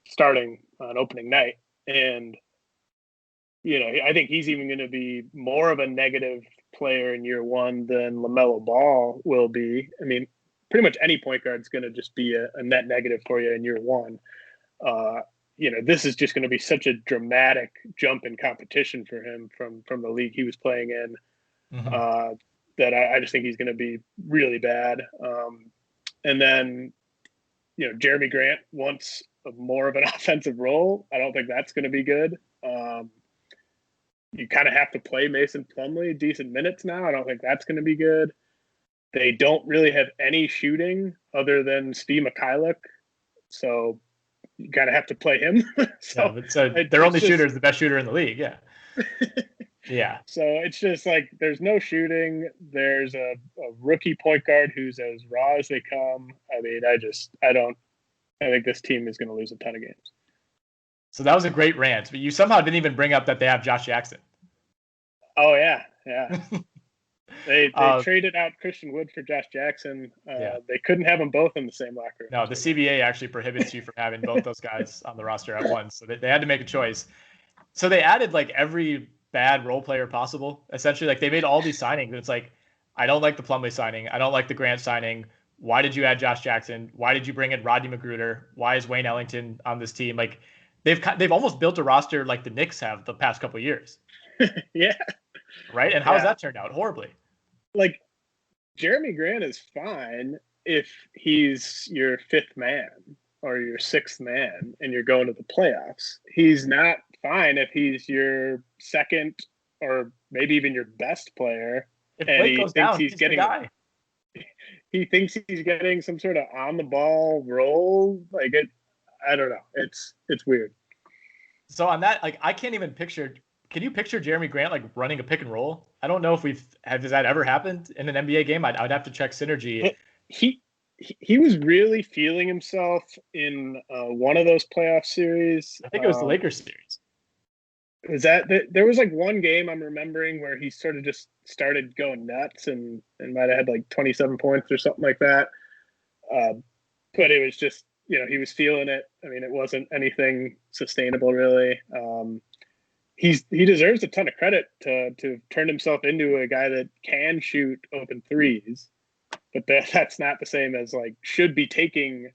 starting on opening night. And, you know, I think he's even going to be more of a negative player in year one than LaMelo Ball will be. I mean, pretty much any point guard is going to just be a net negative for you in year one. You know, this is just going to be such a dramatic jump in competition for him from the league he was playing in, that I just think he's going to be really bad. And then, you know, Jeremy Grant wants more of an offensive role. I don't think that's going to be good. You kind of have to play Mason Plumlee decent minutes now. I don't think that's going to be good. They don't really have any shooting other than Steve Mikhailuk, so you kind of have to play him. Their only shooter is the best shooter in the league. Yeah. Yeah. So it's just like there's no shooting. There's a rookie point guard who's as raw as they come. I mean, I think this team is going to lose a ton of games. So that was a great rant, but you somehow didn't even bring up that they have Josh Jackson. Oh, yeah. They traded out Christian Wood for Josh Jackson. They couldn't have them both in the same locker room. No, the CBA actually prohibits you from having both those guys on the roster at once. So they had to make a choice. So they added like every bad role player possible. Essentially, like they made all these signings. And it's like, I don't like the Plumlee signing. I don't like the Grant signing. Why did you add Josh Jackson? Why did you bring in Rodney Magruder? Why is Wayne Ellington on this team? Like they've almost built a roster like the Knicks have the past couple of years. Yeah. Right. And how has that turned out? Horribly. Like Jeremy Grant is fine if he's your fifth man or your sixth man and you're going to the playoffs. He's not fine if he's your second or maybe even your best player. If Blake goes down, he's getting guy. He thinks he's getting some sort of on the ball role. Like I don't know. It's weird. So on that, like, I can't even picture. Can you picture Jeremy Grant like running a pick and roll? I don't know if has that ever happened in an NBA game. I'd have to check synergy. He he was really feeling himself in one of those playoff series. I think it was the Lakers series. Was that there was like one game I'm remembering where he sort of just started going nuts and might have had like 27 points or something like that. But it was just, he was feeling it. I mean, it wasn't anything sustainable really. He deserves a ton of credit to turn himself into a guy that can shoot open threes, but that's not the same as like should be taking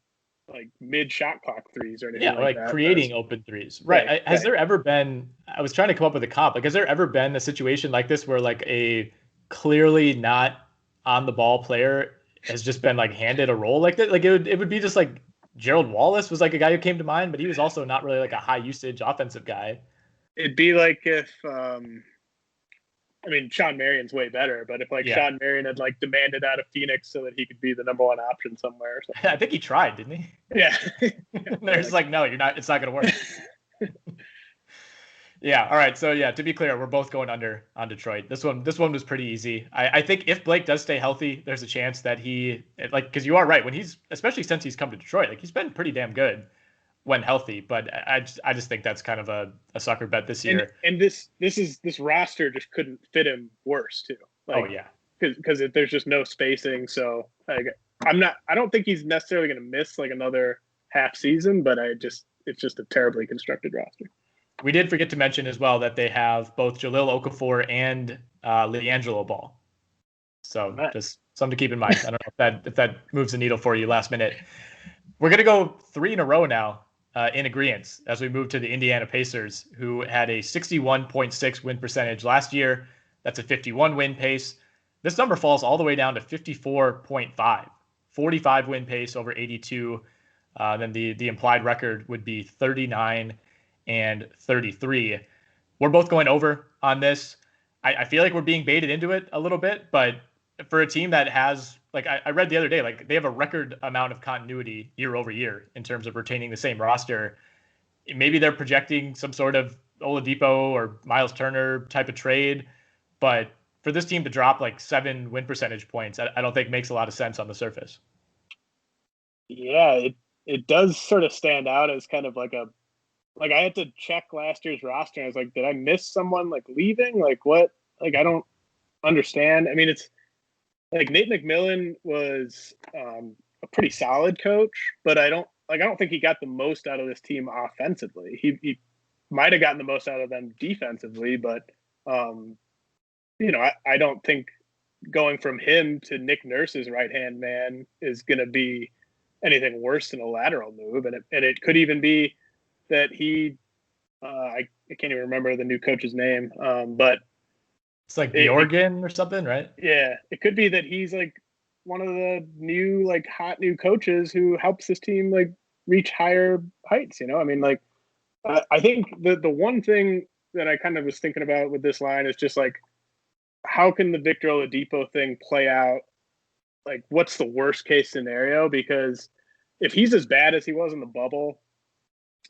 like mid shot clock threes or anything like that. Creating open threes. Right. Has there ever been, I was trying to come up with a comp, like, has there ever been a situation like this where like a clearly not on the ball player has just been like handed a role like that? Like it would be just like Gerald Wallace was like a guy who came to mind, but he was also not really like a high usage offensive guy. It'd be like if, Sean Marion's way better, but if Sean Marion had like demanded out of Phoenix so that he could be the number one option somewhere or something. I think he tried, didn't he? Yeah. There's like, no, you're not. It's not going to work. Yeah. All right. So yeah, to be clear, we're both going under on Detroit. This one was pretty ezy. I think if Blake does stay healthy, there's a chance that because you are right, when especially since he's come to Detroit, like he's been pretty damn good when healthy, but I just think that's kind of a sucker bet this year. And this roster just couldn't fit him worse too. Because there's just no spacing. So I don't think he's necessarily going to miss like another half season, but it's just a terribly constructed roster. We did forget to mention as well that they have both Jahlil Okafor and LiAngelo Ball. So just something to keep in mind. I don't know if that moves the needle for you last minute. We're going to go 3 in a row now. In agreement as we move to the Indiana Pacers, who had a 61.6 win percentage last year. That's a 51 win pace. This number falls all the way down to 54.5, 45 win pace over 82. Then the implied record would be 39 and 33. We're both going over on this. I feel like we're being baited into it a little bit, but for a team that has, like I read the other day, like they have a record amount of continuity year over year in terms of retaining the same roster. Maybe they're projecting some sort of Oladipo or Miles Turner type of trade, but for this team to drop like 7 win percentage points, I don't think makes a lot of sense on the surface. Yeah, it does sort of stand out as kind of like I had to check last year's roster. And I was like, did I miss someone like leaving? Like what? Like I don't understand. I mean, it's like Nate McMillan was a pretty solid coach, but I don't think he got the most out of this team offensively. He might have gotten the most out of them defensively, but I don't think going from him to Nick Nurse's right-hand man is going to be anything worse than a lateral move. And it could even be that he I can't even remember the new coach's name, but it's like Bjorgen or something, right? Yeah, it could be that he's like one of the new like hot new coaches who helps this team like reach higher heights. I mean, like I think the one thing that I kind of was thinking about with this line is just like how can the Victor Oladipo thing play out? Like, what's the worst case scenario? Because if he's as bad as he was in the bubble,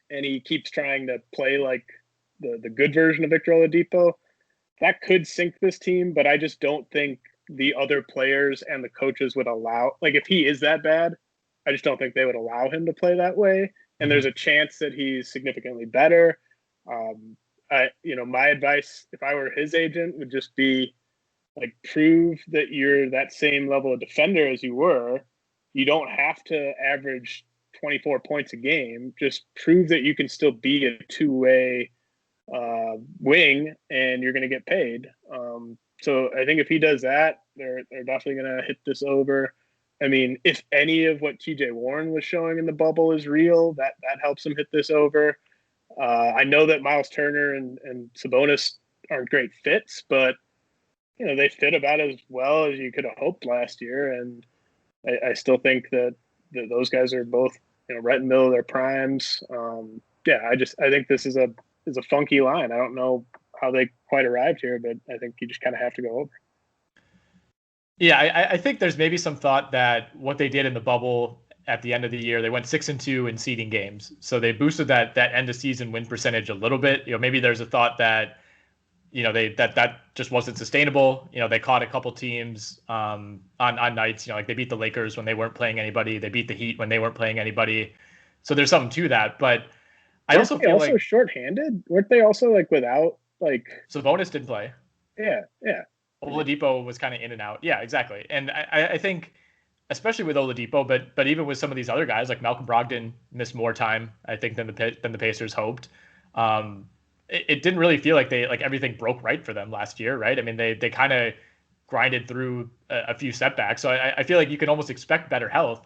and he keeps trying to play like the good version of Victor Oladipo, that could sink this team, but I just don't think the other players and the coaches would allow, like if he is that bad, I just don't think they would allow him to play that way. And there's a chance that he's significantly better. My advice, if I were his agent, would just be like, prove that you're that same level of defender as you were. You don't have to average 24 points a game. Just prove that you can still be a two-way wing and you're going to get paid. So I think if he does that, they're definitely going to hit this over. I mean, if any of what TJ Warren was showing in the bubble is real, that helps him hit this over. I know that Miles Turner and Sabonis aren't great fits, but they fit about as well as you could have hoped last year. And I still think that those guys are both right in the middle of their primes. I think this is a funky line. I don't know how they quite arrived here, but I think you just kind of have to go over. Yeah, I think there's maybe some thought that what they did in the bubble at the end of the year. They went 6-2 in seeding games, so they boosted that end of season win percentage a little bit. Maybe there's a thought that that just wasn't sustainable. They caught a couple teams on nights. Like they beat the Lakers when they weren't playing anybody. They beat the Heat when they weren't playing anybody. So there's something to that. But I also feel like shorthanded. Weren't they also like without like Sabonis didn't play? Yeah. Oladipo was kind of in and out. Yeah, exactly. And I think, especially with Oladipo, but even with some of these other guys, like Malcolm Brogdon missed more time, I think, than the Pacers hoped. It didn't really feel like everything broke right for them last year, right? I mean, they kind of grinded through a few setbacks. So I feel like you can almost expect better health.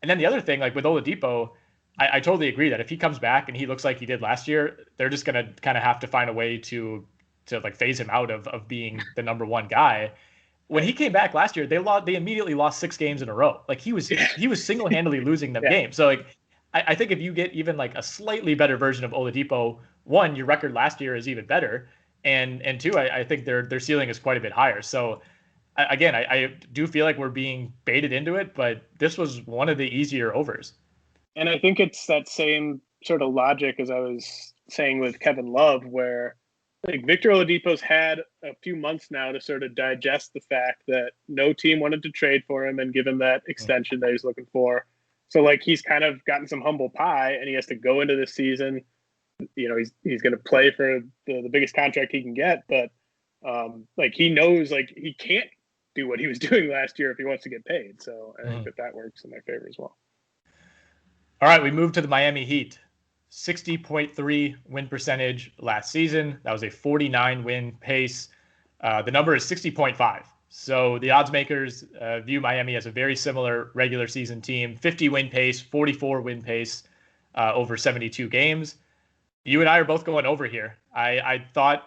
And then the other thing, like with Oladipo, I totally agree that if he comes back and he looks like he did last year, they're just going to kind of have to find a way to like phase him out of being the number one guy. When he came back last year, they immediately lost 6 games in a row. Like he was single-handedly losing them games. So like I think if you get even like a slightly better version of Oladipo, one, your record last year is even better, and two, I think their ceiling is quite a bit higher. So again, I do feel like we're being baited into it, but this was one of the easier overs. And I think it's that same sort of logic as I was saying with Kevin Love, where like Victor Oladipo's had a few months now to sort of digest the fact that no team wanted to trade for him and give him that extension that he's looking for. So like he's kind of gotten some humble pie, and he has to go into this season. He's going to play for the biggest contract he can get, but like he knows like he can't do what he was doing last year if he wants to get paid. So I think that works in their favor as well. All right, we move to the Miami Heat. 60.3 win percentage last season. That was a 49 win pace. The number is 60.5. So the odds makers view Miami as a very similar regular season team. 50 win pace, 44 win pace over 72 games. You and I are both going over here. I thought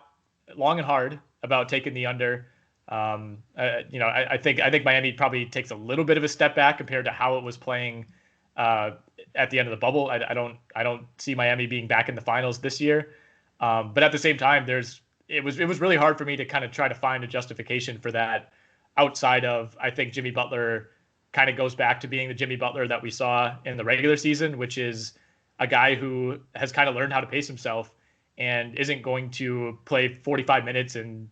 long and hard about taking the under. I think Miami probably takes a little bit of a step back compared to how it was playing at the end of the bubble. I don't see Miami being back in the finals this year. But at the same time, it was really hard for me to kind of try to find a justification for that outside of, I think Jimmy Butler kind of goes back to being the Jimmy Butler that we saw in the regular season, which is a guy who has kind of learned how to pace himself and isn't going to play 45 minutes and,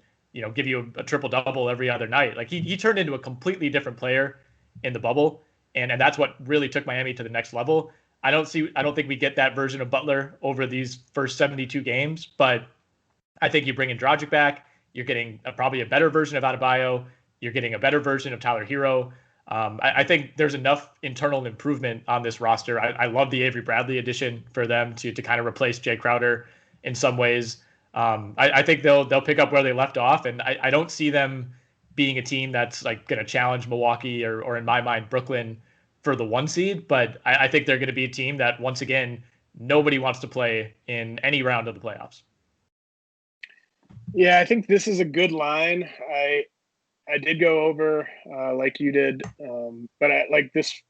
give you a triple double every other night. Like he turned into a completely different player in the bubble. And that's what really took Miami to the next level. I don't think we get that version of Butler over these first 72 games, but I think you bring in Dragic back, you're getting probably a better version of Adebayo, you're getting a better version of Tyler Hero. I think there's enough internal improvement on this roster. I love the Avery Bradley addition for them to kind of replace Jay Crowder in some ways. I think they'll pick up where they left off, and I don't see them being a team that's like going to challenge Milwaukee or in my mind Brooklyn for the 1 seed, but I think they're going to be a team that once again nobody wants to play in any round of the playoffs. Yeah, I think this is a good line. I did go over like you did, but I like this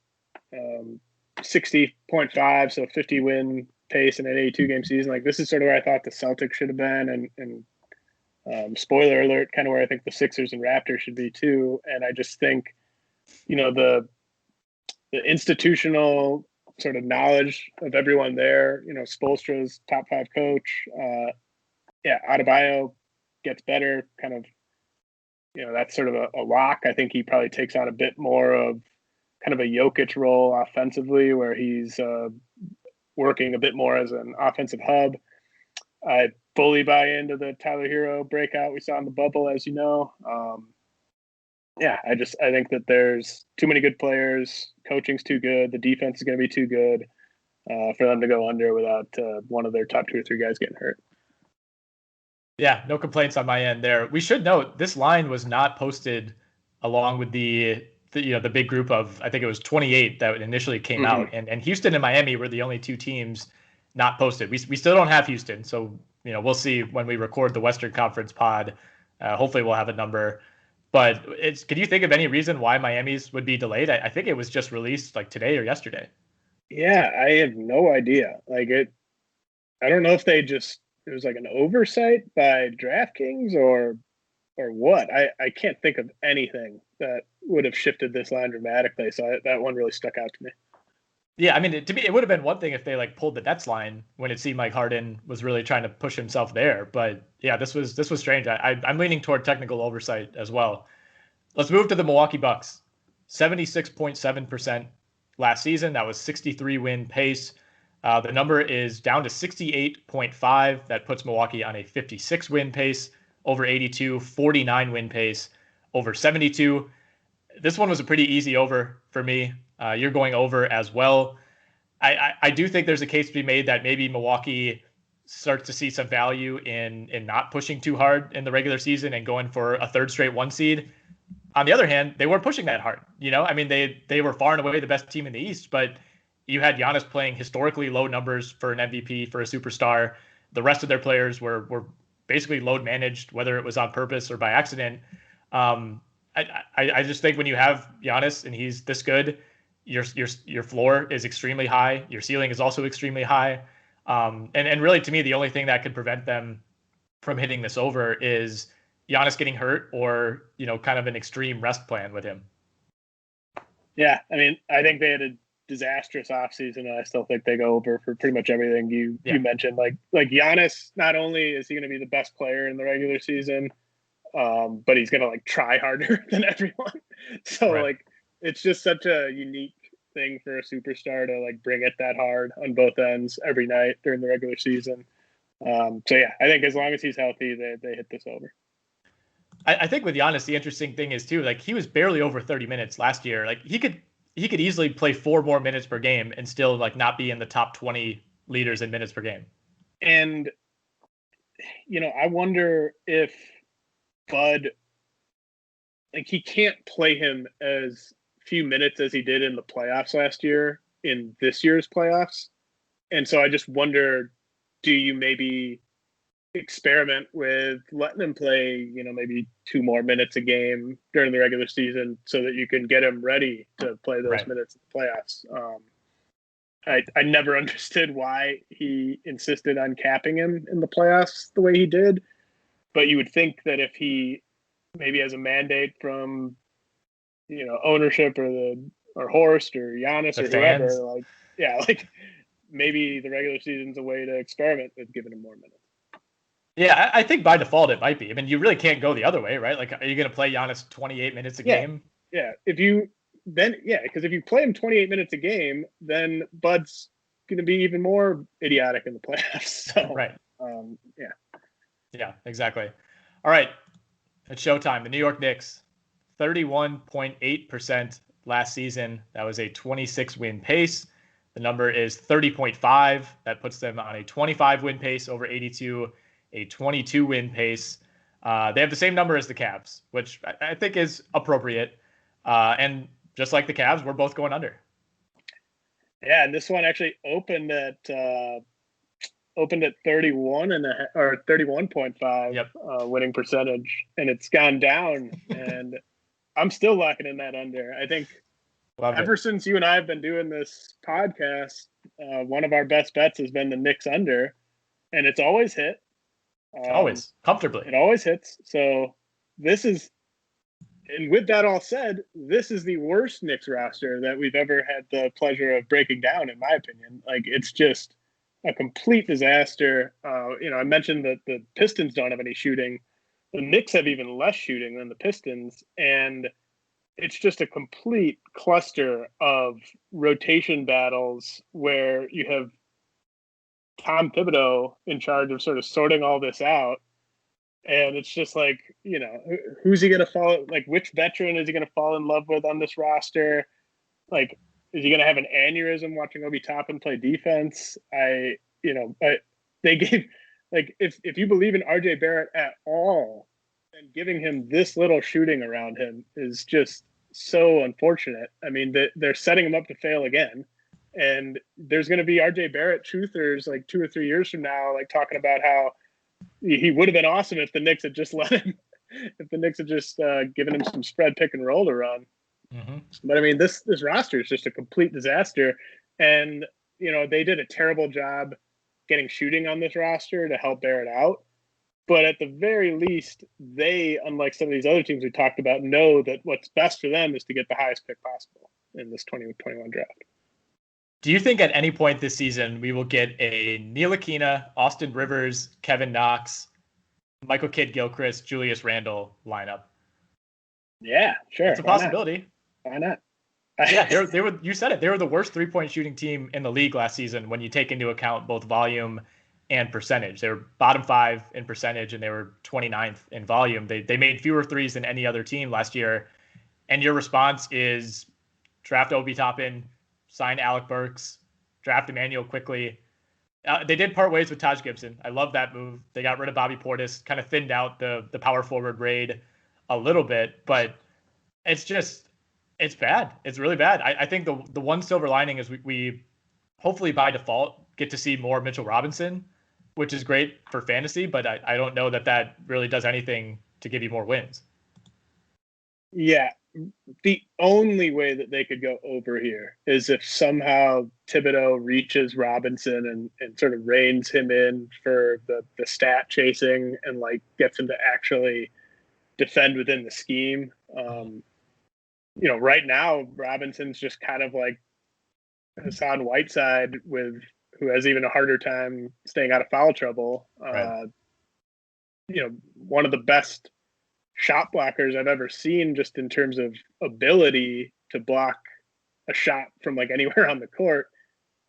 60.5, so 50 win pace in an 82 game season. Like this is sort of where I thought the Celtics should have been, and spoiler alert, kind of where I think the Sixers and Raptors should be too. And I just think, the institutional sort of knowledge of everyone there, Spoelstra's top 5 coach. Adebayo gets better, kind of, that's sort of a lock. I think he probably takes on a bit more of kind of a Jokic role offensively, where he's working a bit more as an offensive hub. I fully buy into the Tyler Hero breakout we saw in the bubble, as you know. I think that there's too many good players. Coaching's too good. The defense is going to be too good for them to go under without one of their top 2 or 3 guys getting hurt. Yeah, no complaints on my end there. We should note this line was not posted along with the big group of, I think it was 28 that initially came out, and Houston and Miami were the only 2 teams not posted. We still don't have Houston, so we'll see when we record the Western Conference pod. Hopefully we'll have a number. But can you think of any reason why Miami's would be delayed? I think it was just released like today or yesterday. Yeah, I have no idea. Like I don't know if it was like an oversight by DraftKings or what. I can't think of anything that would have shifted this line dramatically. So that one really stuck out to me. Yeah, I mean, to me, it would have been one thing if they like pulled the Nets line when it seemed like Harden was really trying to push himself there. But yeah, this was strange. I'm leaning toward technical oversight as well. Let's move to the Milwaukee Bucks. 76.7% last season. That was 63 win pace. The number is down to 68.5. That puts Milwaukee on a 56 win pace over 82, 49 win pace over 72. This one was a pretty easy over for me. You're going over as well. I do think there's a case to be made that maybe Milwaukee starts to see some value in not pushing too hard in the regular season and going for a third straight one seed. On the other hand, they weren't pushing that hard. I mean, they were far and away the best team in the East, but you had Giannis playing historically low numbers for an MVP, for a superstar. The rest of their players were basically load managed, whether it was on purpose or by accident. I just think when you have Giannis and he's this good, your floor is extremely high. Your ceiling is also extremely high. And really, to me, the only thing that could prevent them from hitting this over is Giannis getting hurt or, kind of an extreme rest plan with him. Yeah, I mean, I think they had a disastrous offseason, and I still think they go over for pretty much everything you mentioned. Like Giannis, not only is he going to be the best player in the regular season, but he's going to like try harder than everyone. So right. Like, it's just such a unique thing for a superstar to like bring it that hard on both ends every night during the regular season. So yeah, I think as long as he's healthy, they hit this over. I think with Giannis, the interesting thing is too, like he was barely over 30 minutes last year. Like he could easily play 4 more minutes per game and still like not be in the top 20 leaders in minutes per game. And I wonder if Bud, like, he can't play him as few minutes as he did in the playoffs last year in this year's playoffs. And so I just wonder, do you maybe experiment with letting him play, maybe 2 more minutes a game during the regular season so that you can get him ready to play those minutes in the playoffs? I never understood why he insisted on capping him in the playoffs the way he did. But you would think that if he maybe has a mandate from, ownership or Horst or Giannis The or fans. whoever, maybe the regular season's a way to experiment with giving him more minutes. Yeah, I think by default it might be. I mean, you really can't go the other way, right? Like, are you going to play Giannis 28 minutes a game? Yeah. Because if you play him 28 minutes a game, then Bud's going to be even more idiotic in the playoffs. So, right. Yeah. Yeah, exactly. All right. It's showtime. The New York Knicks, 31.8% last season. That was a 26 win pace. The number is 30.5. That puts them on a 25 win pace over 82, a 22 win pace. They have the same number as the Cavs, which I think is appropriate. And just like the Cavs, we're both going under. Yeah, and this one actually opened at 31 or 31.5 winning percentage, and it's gone down. And I'm still locking in that under. I think ever since you and I have been doing this podcast, one of our best bets has been the Knicks under, and it's always hit. Always comfortably. It always hits. So this is, and with that all said, this is the worst Knicks roster that we've ever had the pleasure of breaking down, in my opinion. Like, it's just a complete disaster. I mentioned that the Pistons don't have any shooting. The Knicks have even less shooting than the Pistons, and it's just a complete cluster of rotation battles where you have Tom Thibodeau in charge of sort of sorting all this out. And it's just like, who's he going to fall? Like, which veteran is he going to fall in love with on this roster? Like, is he going to have an aneurysm watching Obi Toppin play defense? They gave, like, if you believe in RJ Barrett at all, then giving him this little shooting around him is just so unfortunate. I mean, they're setting him up to fail again. And there's going to be RJ Barrett truthers like 2 or 3 years from now, like talking about how he would have been awesome if the Knicks had just let him, if the Knicks had just given him some spread pick and roll to run. Mm-hmm. But I mean, this roster is just a complete disaster. And, they did a terrible job getting shooting on this roster to help Barrett out. But at the very least, they, unlike some of these other teams we talked about, know that what's best for them is to get the highest pick possible in this 2021 draft. Do you think at any point this season we will get a Ntilikina, Austin Rivers, Kevin Knox, Michael Kidd-Gilchrist, Julius Randle lineup? Yeah, sure. It's a possibility. Why not? Yeah, they were. You said it. They were the worst 3-point shooting team in the league last season when you take into account both volume and percentage. They were bottom 5 in percentage and they were 29th in volume. They made fewer threes than any other team last year. And your response is draft Obi Toppin, sign Alec Burks, draft Emmanuel quickly. They did part ways with Taj Gibson. I love that move. They got rid of Bobby Portis, kind of thinned out the power forward raid a little bit, but it's bad. It's really bad. I think the one silver lining is we hopefully by default get to see more Mitchell Robinson, which is great for fantasy, but I don't know that really does anything to give you more wins. Yeah. The only way that they could go over here is if somehow Thibodeau reaches Robinson and sort of reins him in for the stat chasing and like gets him to actually defend within the scheme. Right now Robinson's just kind of like Hassan Whiteside who has even a harder time staying out of foul trouble. Right. One of the best shot blockers I've ever seen, just in terms of ability to block a shot from like anywhere on the court,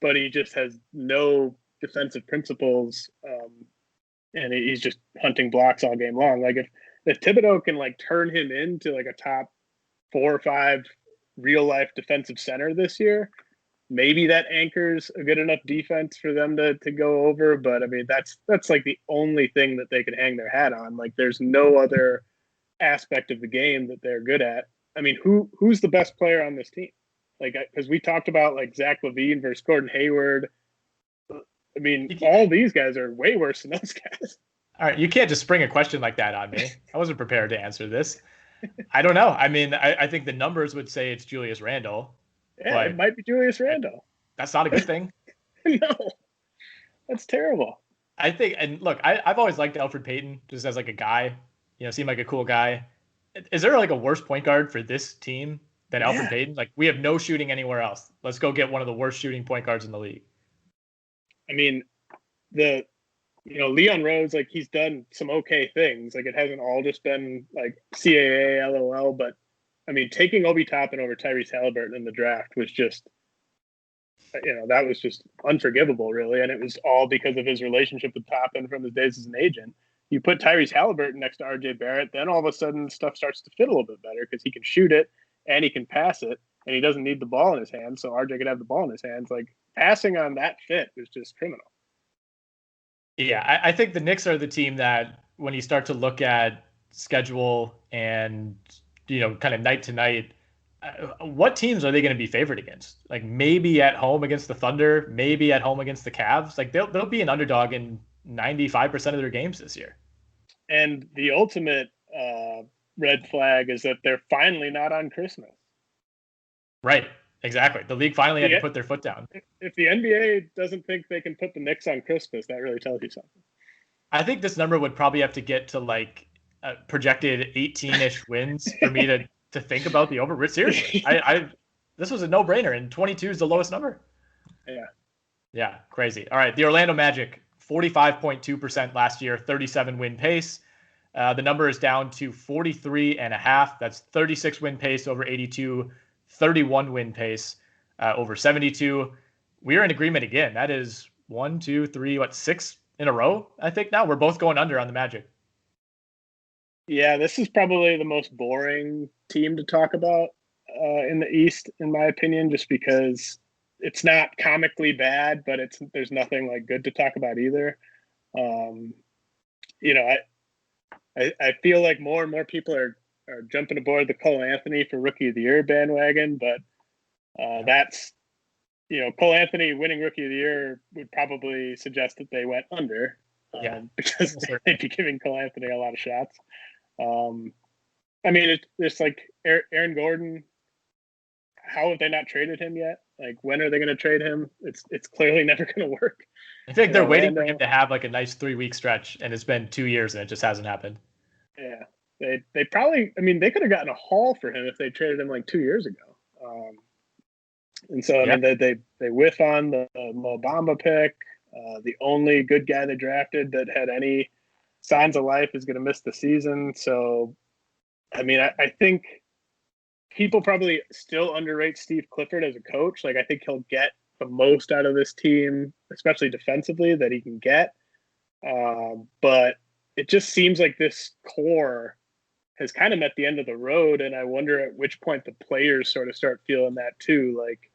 but he just has no defensive principles, and he's just hunting blocks all game long. Like if Thibodeau can like turn him into like a top 4 or 5 real life defensive center this year, maybe that anchors a good enough defense for them to go over. But I mean, that's like the only thing that they can hang their hat on. Like there's no other aspect of the game that they're good at. I mean, who's the best player on this team? Like, because we talked about like Zach LaVine versus Gordon Hayward. I mean, all these guys are way worse than those guys. All right, you can't just spring a question like that on me. I wasn't prepared to answer this. I don't know. I mean, I think the numbers would say it's Julius Randle. Yeah, it might be Julius Randle. That's not a good thing. No, that's terrible. I think, and look, I've always liked Elfrid Payton just as like a guy. Seemed like a cool guy. Is there like a worse point guard for this team than Elfrid Payton? Like, we have no shooting anywhere else. Let's go get one of the worst shooting point guards in the league. I mean, Leon Rose, like he's done some okay things. Like it hasn't all just been like CAA, LOL, but I mean, taking Obi Toppin over Tyrese Halliburton in the draft was just, that was just unforgivable, really. And it was all because of his relationship with Toppin from his days as an agent. You put Tyrese Halliburton next to RJ Barrett, then all of a sudden stuff starts to fit a little bit better because he can shoot it and he can pass it and he doesn't need the ball in his hands. So RJ could have the ball in his hands. Like passing on that fit was just criminal. Yeah, I think the Knicks are the team that when you start to look at schedule and, kind of night to night, what teams are they going to be favored against? Like maybe at home against the Thunder, maybe at home against the Cavs. Like they'll be an underdog in 95% of their games this year. And the ultimate red flag is that they're finally not on Christmas. Right. Exactly. The league finally had to put their foot down. If the NBA doesn't think they can put the Knicks on Christmas, that really tells you something. I think this number would probably have to get to like projected 18-ish wins for me to think about the over. Seriously, this was a no-brainer, and 22 is the lowest number. Yeah, crazy. All right, the Orlando Magic, 45.2% last year, 37 win pace. The number is down to 43.5. That's 36 win pace over 82, 31 win pace over 72. We're in agreement again. That is 1, 2, 3, 6 in a row, I think now. We're both going under on the Magic. Yeah, this is probably the most boring team to talk about in the East, in my opinion, just because it's not comically bad, but there's nothing like good to talk about either. I feel like more and more people are jumping aboard the Cole Anthony for Rookie of the Year bandwagon, but that's Cole Anthony winning Rookie of the Year would probably suggest that they went under, because they'd be giving Cole Anthony a lot of shots. I mean, it's like Aaron Gordon. How have they not traded him yet? Like, when are they going to trade him? It's clearly never going to work. I think they're waiting for him to have like a nice 3-week stretch, and it's been 2 years and it just hasn't happened. Yeah, they probably. I mean, they could have gotten a haul for him if they traded him like 2 years ago. And so, I mean, they whiff on the Mo Bamba pick. The only good guy they drafted that had any signs of life is going to miss the season. So, I mean, I think people probably still underrate Steve Clifford as a coach. Like, I think he'll get the most out of this team, especially defensively, that he can get. But it just seems like this core has kind of met the end of the road. And I wonder at which point the players sort of start feeling that too. Like,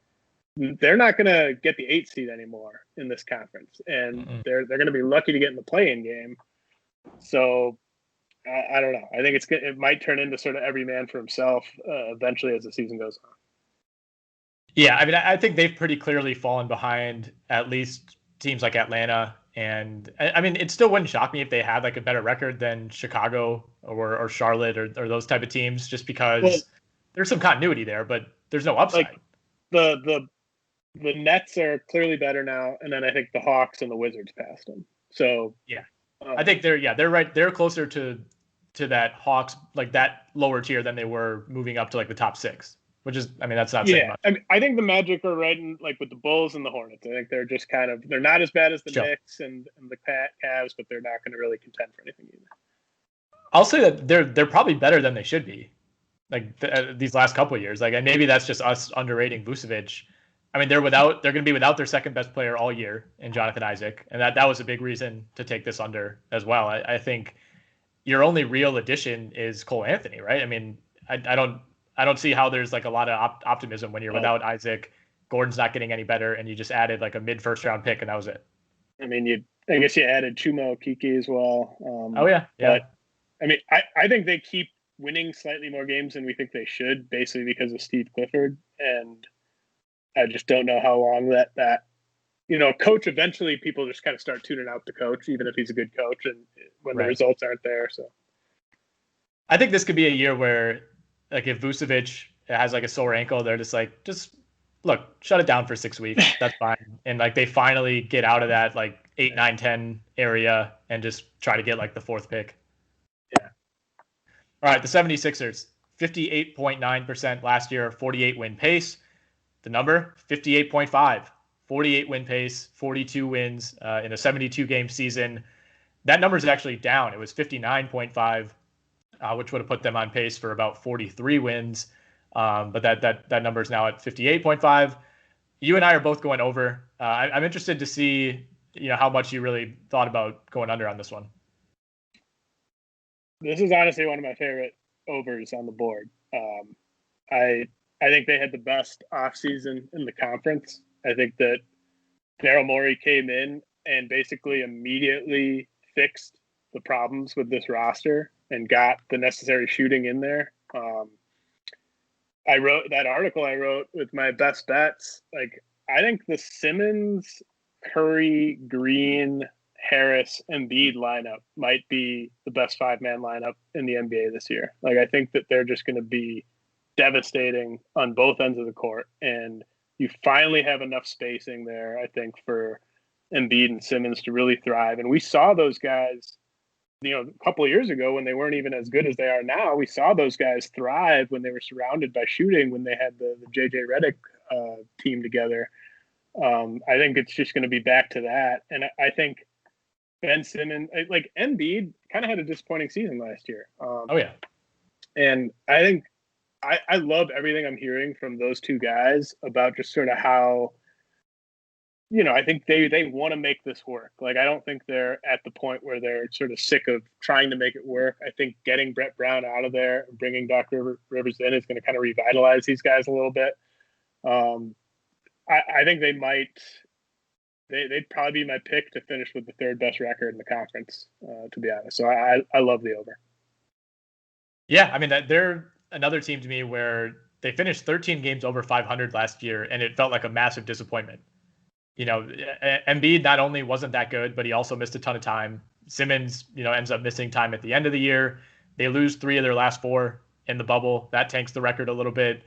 they're not going to get the 8 seed anymore in this conference. And they're going to be lucky to get in the play-in game. So I don't know. I think it might turn into sort of every man for himself eventually as the season goes on. Yeah, I mean, I think they've pretty clearly fallen behind at least teams like Atlanta. And I mean, it still wouldn't shock me if they had like a better record than Chicago or Charlotte or those type of teams, just because there's some continuity there, but there's no upside. Like the Nets are clearly better now, and then I think the Hawks and the Wizards passed them. So yeah, I think they're right. They're closer to that Hawks, like that lower tier, than they were moving up to like the top 6. Which is, I mean, that's not saying much. I mean, I think the Magic are right in, like, with the Bulls and the Hornets. I think they're just they're not as bad as the Knicks and the Cavs, but they're not going to really contend for anything either. I'll say that they're probably better than they should be, like these last couple of years. Like, and maybe that's just us underrating Vucevic. I mean, they're going to be without their second best player all year in Jonathan Isaac, and that was a big reason to take this under as well. I think your only real addition is Cole Anthony, right? I mean, I don't see how there's like a lot of optimism when you're without Isaac. Gordon's not getting any better, and you just added like a mid-first round pick, and that was it. I mean, I guess you added Chuma Okeke as well. Yeah. But, I mean, I think they keep winning slightly more games than we think they should, basically because of Steve Clifford, and I just don't know how long that coach. Eventually, people just kind of start tuning out the coach, even if he's a good coach, and when the results aren't there. So, I think this could be a year where, like, if Vucevic has like a sore ankle, they're just look, shut it down for 6 weeks. That's fine. And like they finally get out of that like 8, 9, 10 area and just try to get like the 4th pick. Yeah. All right. The 76ers, 58.9% last year, 48 win pace. The number 58.5, 48 win pace, 42 wins in a 72 game season. That number is actually down. It was 59.5. Which would have put them on pace for about 43 wins. But that number is now at 58.5. You and I are both going over. I'm interested to see, how much you really thought about going under on this one. This is honestly one of my favorite overs on the board. I think they had the best offseason in the conference. I think that Daryl Morey came in and basically immediately fixed the problems with this roster and got the necessary shooting in there. I wrote that article with my best bets. Like, I think the Simmons, Curry, Green, Harris, Embiid lineup might be the best 5-man lineup in the NBA this year. Like, I think that they're just going to be devastating on both ends of the court. And you finally have enough spacing there, I think, for Embiid and Simmons to really thrive. And we saw those guys, a couple of years ago when they weren't even as good as they are now. We saw those guys thrive when they were surrounded by shooting, when they had the JJ Redick team together. I think it's just going to be back to that. And I think Ben Simmons, like Embiid, kind of had a disappointing season last year. And I think I love everything I'm hearing from those two guys about just sort of how, I think they want to make this work. Like, I don't think they're at the point where they're sort of sick of trying to make it work. I think getting Brett Brown out of there and bringing Doc Rivers in is going to kind of revitalize these guys a little bit. I think they'd probably be my pick to finish with the 3rd best record in the conference, to be honest. So I love the over. Yeah, I mean, they're another team to me where they finished 13 games over 500 last year, and it felt like a massive disappointment. Embiid not only wasn't that good, but he also missed a ton of time. Simmons, ends up missing time at the end of the year. They lose 3 of their last 4 in the bubble. That tanks the record a little bit.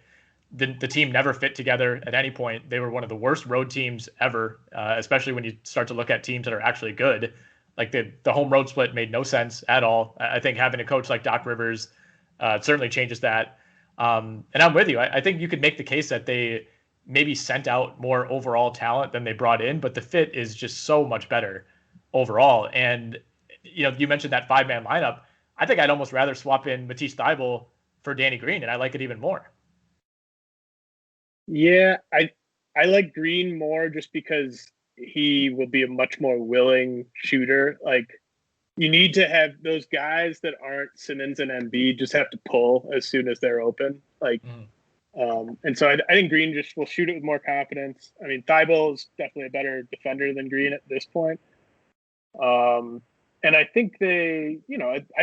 The team never fit together at any point. They were one of the worst road teams ever, especially when you start to look at teams that are actually good. Like the home road split made no sense at all. I think having a coach like Doc Rivers certainly changes that. And I'm with you. I think you could make the case that they maybe sent out more overall talent than they brought in, but the fit is just so much better overall. And you mentioned that 5-man lineup. I think I'd almost rather swap in Matisse Thybulle for Danny Green, and I like it even more. Yeah, I like Green more just because he will be a much more willing shooter. Like, you need to have those guys that aren't Simmons and Embiid just have to pull as soon as they're open. Like, and so I think Green just will shoot it with more confidence. I mean, Thibault is definitely a better defender than Green at this point. And I think I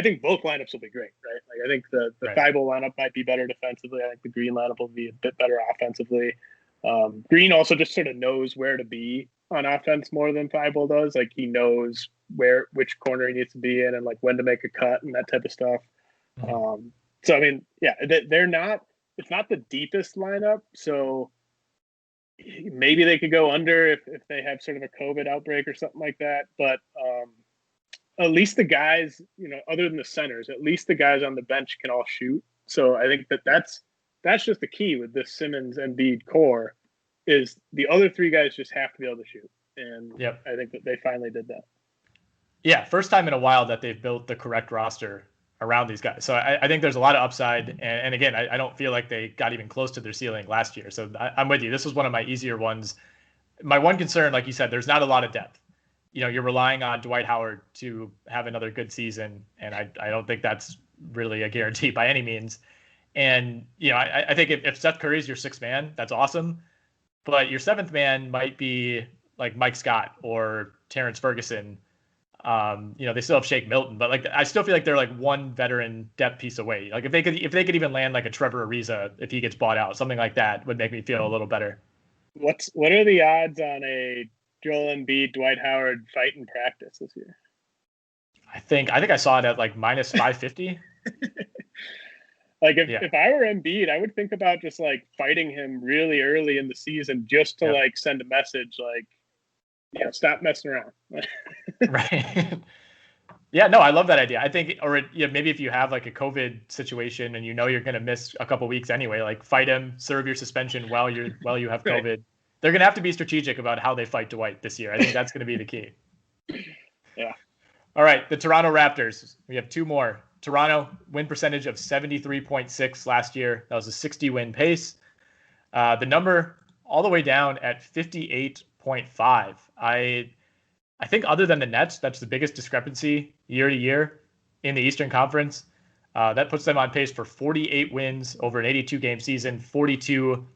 think both lineups will be great, right? Like, I think the Right. Thibault lineup might be better defensively. I think the Green lineup will be a bit better offensively. Green also just sort of knows where to be on offense more than Thibault does. Like, he knows which corner he needs to be in and like when to make a cut and that type of stuff. So I mean, yeah, it's not the deepest lineup, so maybe they could go under if they have sort of a COVID outbreak or something like that. But at least the guys, other than the centers, at least the guys on the bench can all shoot. So I think that's just the key with this Simmons and Embiid core, is the other three guys just have to be able to shoot. And I think that they finally did that. Yeah, first time in a while that they've built the correct roster around these guys. So I think there's a lot of upside. And again, I don't feel like they got even close to their ceiling last year. So I'm with you. This was one of my easier ones. My one concern, like you said, there's not a lot of depth. You're relying on Dwight Howard to have another good season. And I don't think that's really a guarantee by any means. And, I think if Seth Curry's your sixth man, that's awesome. But your seventh man might be like Mike Scott or Terrence Ferguson. They still have Shake Milton, but like, I still feel like they're like one veteran depth piece away. Like, if they could even land like a Trevor Ariza, if he gets bought out, something like that would make me feel a little better. What are the odds on a Joel Embiid, Dwight Howard fight in practice this year? I think I saw it at like minus 550. Like, if I were Embiid, I would think about just like fighting him really early in the season just to like send a message like, stop messing around. Right. Yeah, no, I love that idea. I think, or maybe if you have like a COVID situation and you're going to miss a couple weeks anyway, like fight him, serve your suspension while you have COVID. Right. They're going to have to be strategic about how they fight Dwight this year. I think that's going to be the key. Yeah. All right, the Toronto Raptors. We have two more. Toronto win percentage of 73.6 last year. That was a 60-win pace. The number all the way down at 58.5. I think other than the Nets, that's the biggest discrepancy year to year in the Eastern Conference. That puts them on pace for 48 wins over an 82-game season, 42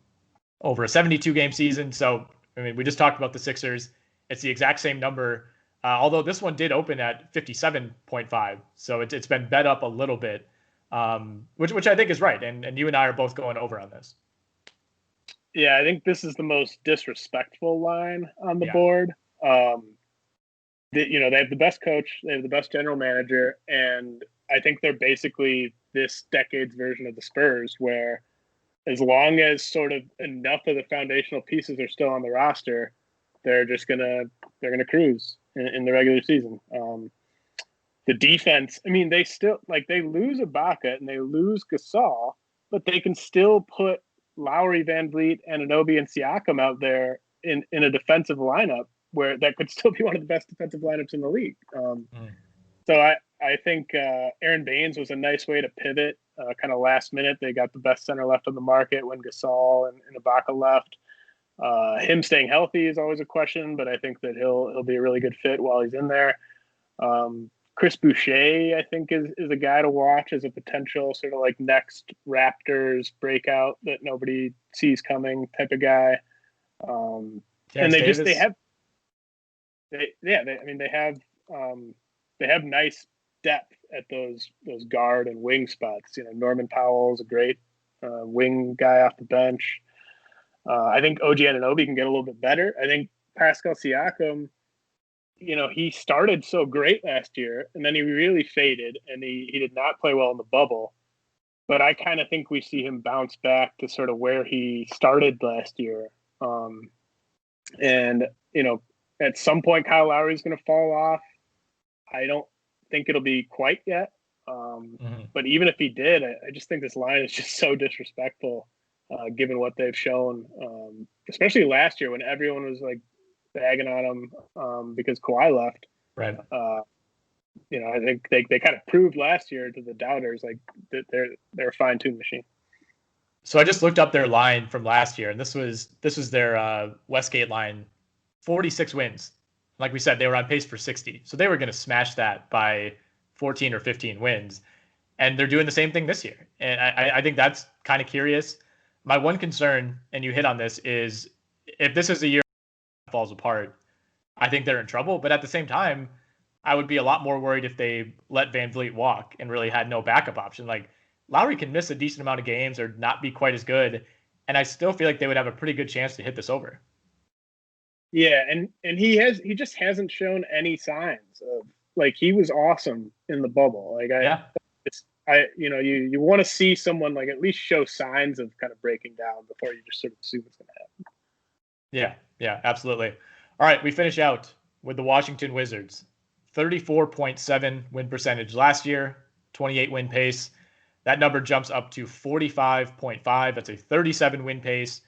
over a 72-game season. So, I mean, we just talked about the Sixers. It's the exact same number, although this one did open at 57.5. So it's been bet up a little bit, which I think is right. And you and I are both going over on this. Yeah, I think this is the most disrespectful line on the board. They have the best coach, they have the best general manager, and I think they're basically this decade's version of the Spurs, where as long as sort of enough of the foundational pieces are still on the roster, they're gonna cruise in the regular season. The defense, I mean, they still they lose Ibaka and they lose Gasol, but they can still put Lowry, Van Vliet, Anunoby, and Siakam out there in a defensive lineup where that could still be one of the best defensive lineups in the league. So I think Aaron Baines was a nice way to pivot kind of last minute. They got the best center left on the market when Gasol and Ibaka left. Him staying healthy is always a question, but I think that he'll be a really good fit while he's in there. Chris Boucher, I think, is a guy to watch as a potential sort of like next Raptors breakout that nobody sees coming type of guy. And they have nice depth at those guard and wing spots. Norman Powell's a great wing guy off the bench. I think OG Anunoby can get a little bit better. I think Pascal Siakam, he started so great last year and then he really faded and he did not play well in the bubble. But I kind of think we see him bounce back to sort of where he started last year. And at some point, Kyle Lowry's going to fall off. I don't think it'll be quite yet. But even if he did, I just think this line is just so disrespectful. given what they've shown, especially last year when everyone was like bagging on them because Kawhi left. Right. I think they kind of proved last year to the doubters like that they're a fine-tuned machine. So I just looked up their line from last year, and this was their Westgate line, 46 wins. Like we said, they were on pace for 60, so they were going to smash that by 14 or 15 wins, and they're doing the same thing this year. And I think that's kind of curious. My one concern, and you hit on this, is if this is a year that falls apart, I think they're in trouble. But at the same time, I would be a lot more worried if they let Van Vliet walk and really had no backup option. Like Lowry can miss a decent amount of games or not be quite as good, and I still feel like they would have a pretty good chance to hit this over. Yeah, and he just hasn't shown any signs of like he was awesome in the bubble. Like you want to see someone like at least show signs of kind of breaking down before you just sort of assume it's going to happen. Yeah, absolutely. All right, we finish out with the Washington Wizards. 34.7 win percentage last year, 28 win pace. That number jumps up to 45.5. That's a 37 win pace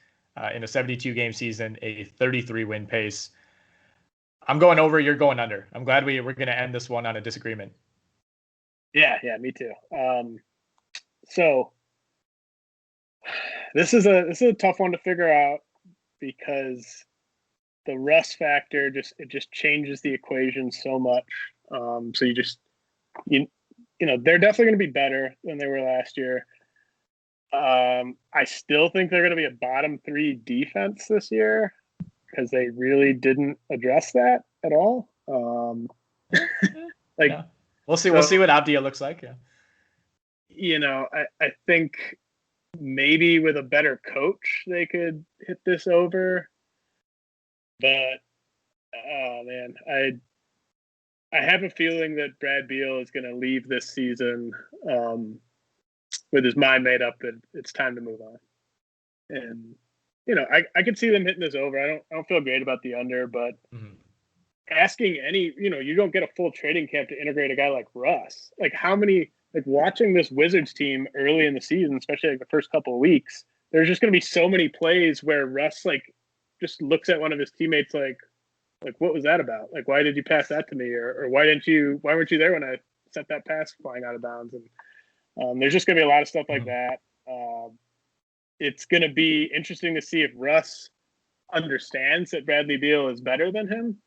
in a 72 game season, a 33 win pace. I'm going over, you're going under. I'm glad we're going to end this one on a disagreement. Yeah, me too. So this is a tough one to figure out because the rust factor just changes the equation so much. So they're definitely going to be better than they were last year. I still think they're going to be a bottom 3 defense this year because they really didn't address that at all. Yeah. We'll see what Abdia looks like. Yeah. I think maybe with a better coach they could hit this over. But oh man, I have a feeling that Brad Beal is going to leave this season with his mind made up that it's time to move on. And I could see them hitting this over. I don't feel great about the under, but asking you don't get a full trading camp to integrate a guy like Russ. Like how many watching this Wizards team early in the season, especially like the first couple of weeks, there's just going to be so many plays where Russ just looks at one of his teammates like what was that about? Like why did you pass that to me, or why weren't you there when I sent that pass flying out of bounds? And there's just going to be a lot of stuff like that. It's going to be interesting to see if Russ understands that Bradley Beal is better than him.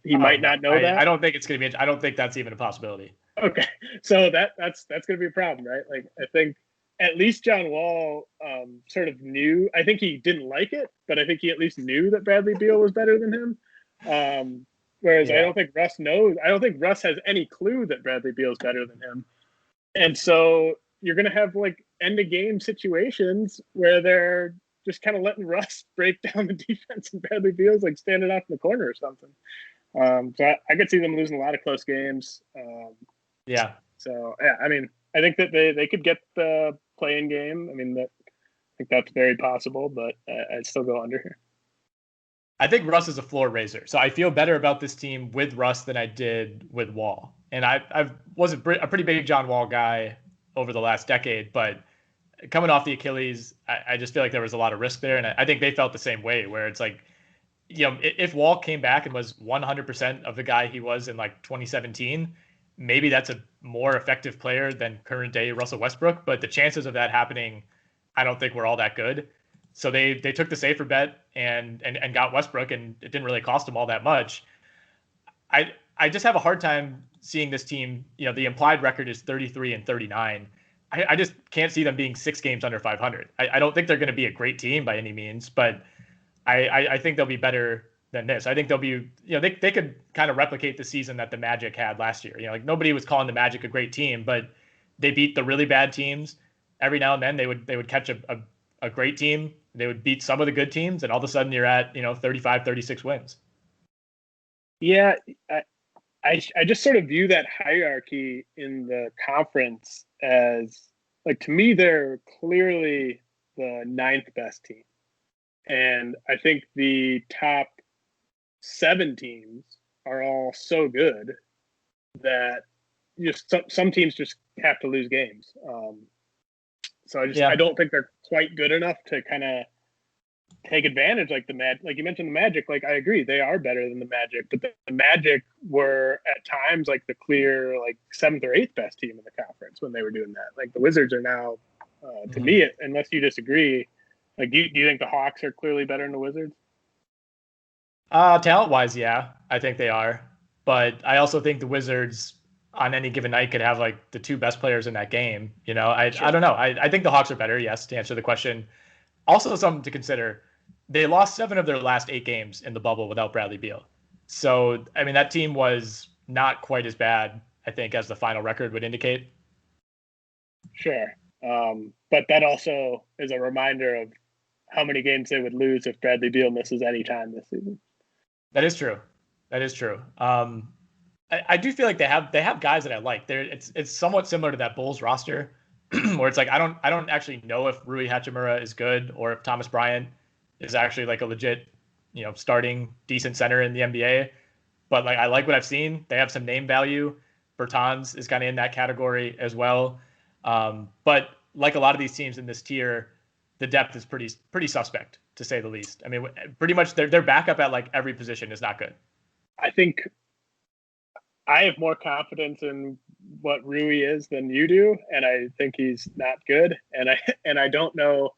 He might not know that. I don't think it's going to be. I don't think that's even a possibility. Okay, so that's going to be a problem, right? Like I think at least John Wall sort of knew. I think he didn't like it, but I think he at least knew that Bradley Beal was better than him. Whereas I don't think Russ knows. I don't think Russ has any clue that Bradley Beal is better than him. And so you're going to have end of game situations where they're just kind of letting Russ break down the defense and Bradley Beal's standing off in the corner or something. So I could see them losing a lot of close games. So yeah, I mean, I think that they could get the play-in game. I mean, I think that's very possible, but I'd still go under here. I think Russ is a floor raiser, so I feel better about this team with Russ than I did with Wall. And I was a pretty big John Wall guy over the last decade, but coming off the Achilles, I just feel like there was a lot of risk there, and I think they felt the same way. Where it's if Wall came back and was 100% of the guy he was in 2017, maybe that's a more effective player than current day Russell Westbrook. But the chances of that happening, I don't think were all that good. So they took the safer bet and got Westbrook, and it didn't really cost them all that much. I just have a hard time seeing this team. The implied record is 33-39. I just can't see them being 6 games under 500. I don't think they're going to be a great team by any means, but I think they'll be better than this. I think they'll be, they could kind of replicate the season that the Magic had last year. Nobody was calling the Magic a great team, but they beat the really bad teams. Every now and then they would catch a great team. They would beat some of the good teams, and all of a sudden you're at 35, 36 wins. Yeah, I just sort of view that hierarchy in the conference as to me they're clearly the 9th best team, and I think the top 7 teams are all so good that just some teams just have to lose games. So I don't think they're quite good enough to kind of take advantage like like you mentioned the Magic. Like I agree, they are better than the Magic, but the Magic were at times like the clear like 7th or 8th best team in the conference when they were doing that. Like the Wizards are now, to me, unless you disagree, like do you think the Hawks are clearly better than the Wizards? Talent wise, yeah, I think they are, but I also think the Wizards on any given night could have like the 2 best players in that game. You know, I don't know. I think the Hawks are better. Yes, to answer the question. Also, something to consider: they lost 7 of their last 8 games in the bubble without Bradley Beal. So, I mean, that team was not quite as bad, I think, as the final record would indicate. Sure. But that also is a reminder of how many games they would lose if Bradley Beal misses any time this season. That is true. That is true. I do feel like they have guys that I like. It's somewhat similar to that Bulls roster, where it's like I don't actually know if Rui Hachimura is good or if Thomas Bryant is actually like a legit, starting decent center in the NBA. But like I like what I've seen. They have some name value. Bertans is kind of in that category as well. But like a lot of these teams in this tier, the depth is pretty suspect, to say the least. I mean, pretty much their backup at like every position is not good. I think I have more confidence in what Rui is than you do, and I think he's not good. And I don't know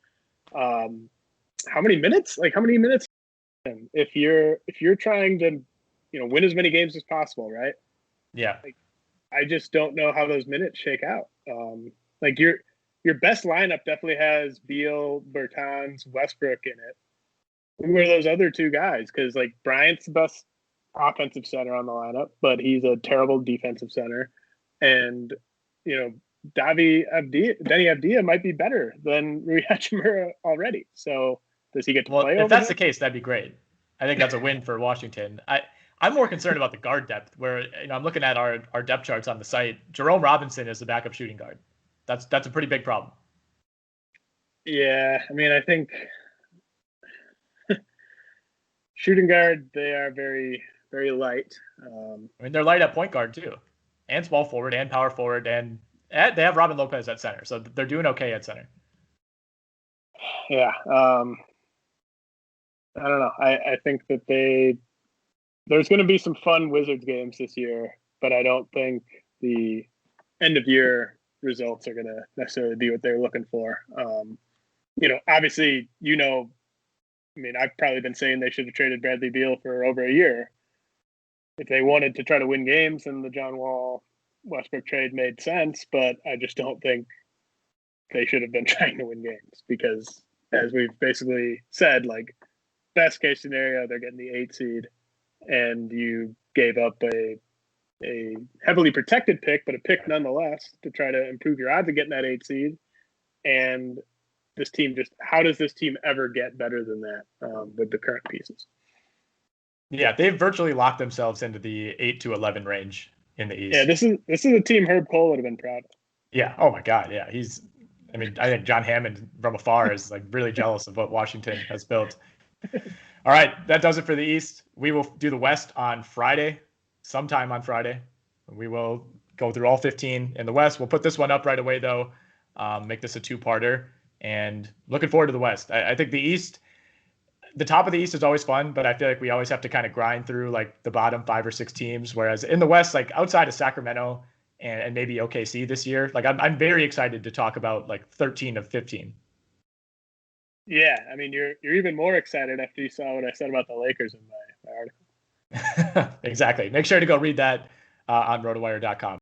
how many minutes. If you're trying to win as many games as possible, right? Yeah. Like, I just don't know how those minutes shake out. Like your best lineup definitely has Beal, Bertans, Westbrook in it. Who are those other 2 guys? Because like Bryant's the best offensive center on the lineup, but he's a terrible defensive center. And Denny Avdia might be better than Rui Hachimura already. So does he get to play? If that's the case, that'd be great. I think that's a win for Washington. I'm more concerned about the guard depth, where I'm looking at our depth charts on the site. Jerome Robinson is the backup shooting guard. That's a pretty big problem. Yeah, I mean, I think shooting guard, they are very, very light. I mean, they're light at point guard too, and small forward, and power forward, and they have Robin Lopez at center, so they're doing okay at center. Yeah, I don't know. I think that there's going to be some fun Wizards games this year, but I don't think the end of year results are going to necessarily be what they're looking for. Obviously, I mean, I've probably been saying they should have traded Bradley Beal for over a year. If they wanted to try to win games, then the John Wall Westbrook trade made sense, but I just don't think they should have been trying to win games because, as we've basically said, like best case scenario, they're getting the 8 seed, and you gave up a heavily protected pick, but a pick nonetheless to try to improve your odds of getting that 8 seed. And this team how does this team ever get better than that with the current pieces? Yeah, they've virtually locked themselves into the 8 to 11 range in the East. Yeah, this is a team Herb Cole would have been proud of. Yeah. Oh my God. Yeah. I think John Hammond from afar is like really jealous of what Washington has built. All right, that does it for the East. We will do the West on Friday, sometime on Friday. We will go through all 15 in the West. We'll put this one up right away, though, make this a 2-parter, and looking forward to the West. I think the East, the top of the East is always fun, but I feel like we always have to kind of grind through like the bottom 5 or 6 teams, whereas in the West, like outside of Sacramento and maybe OKC this year, like I'm very excited to talk about like 13 of 15. Yeah, I mean, you're even more excited after you saw what I said about the Lakers in my article. Exactly. Make sure to go read that on rotowire.com.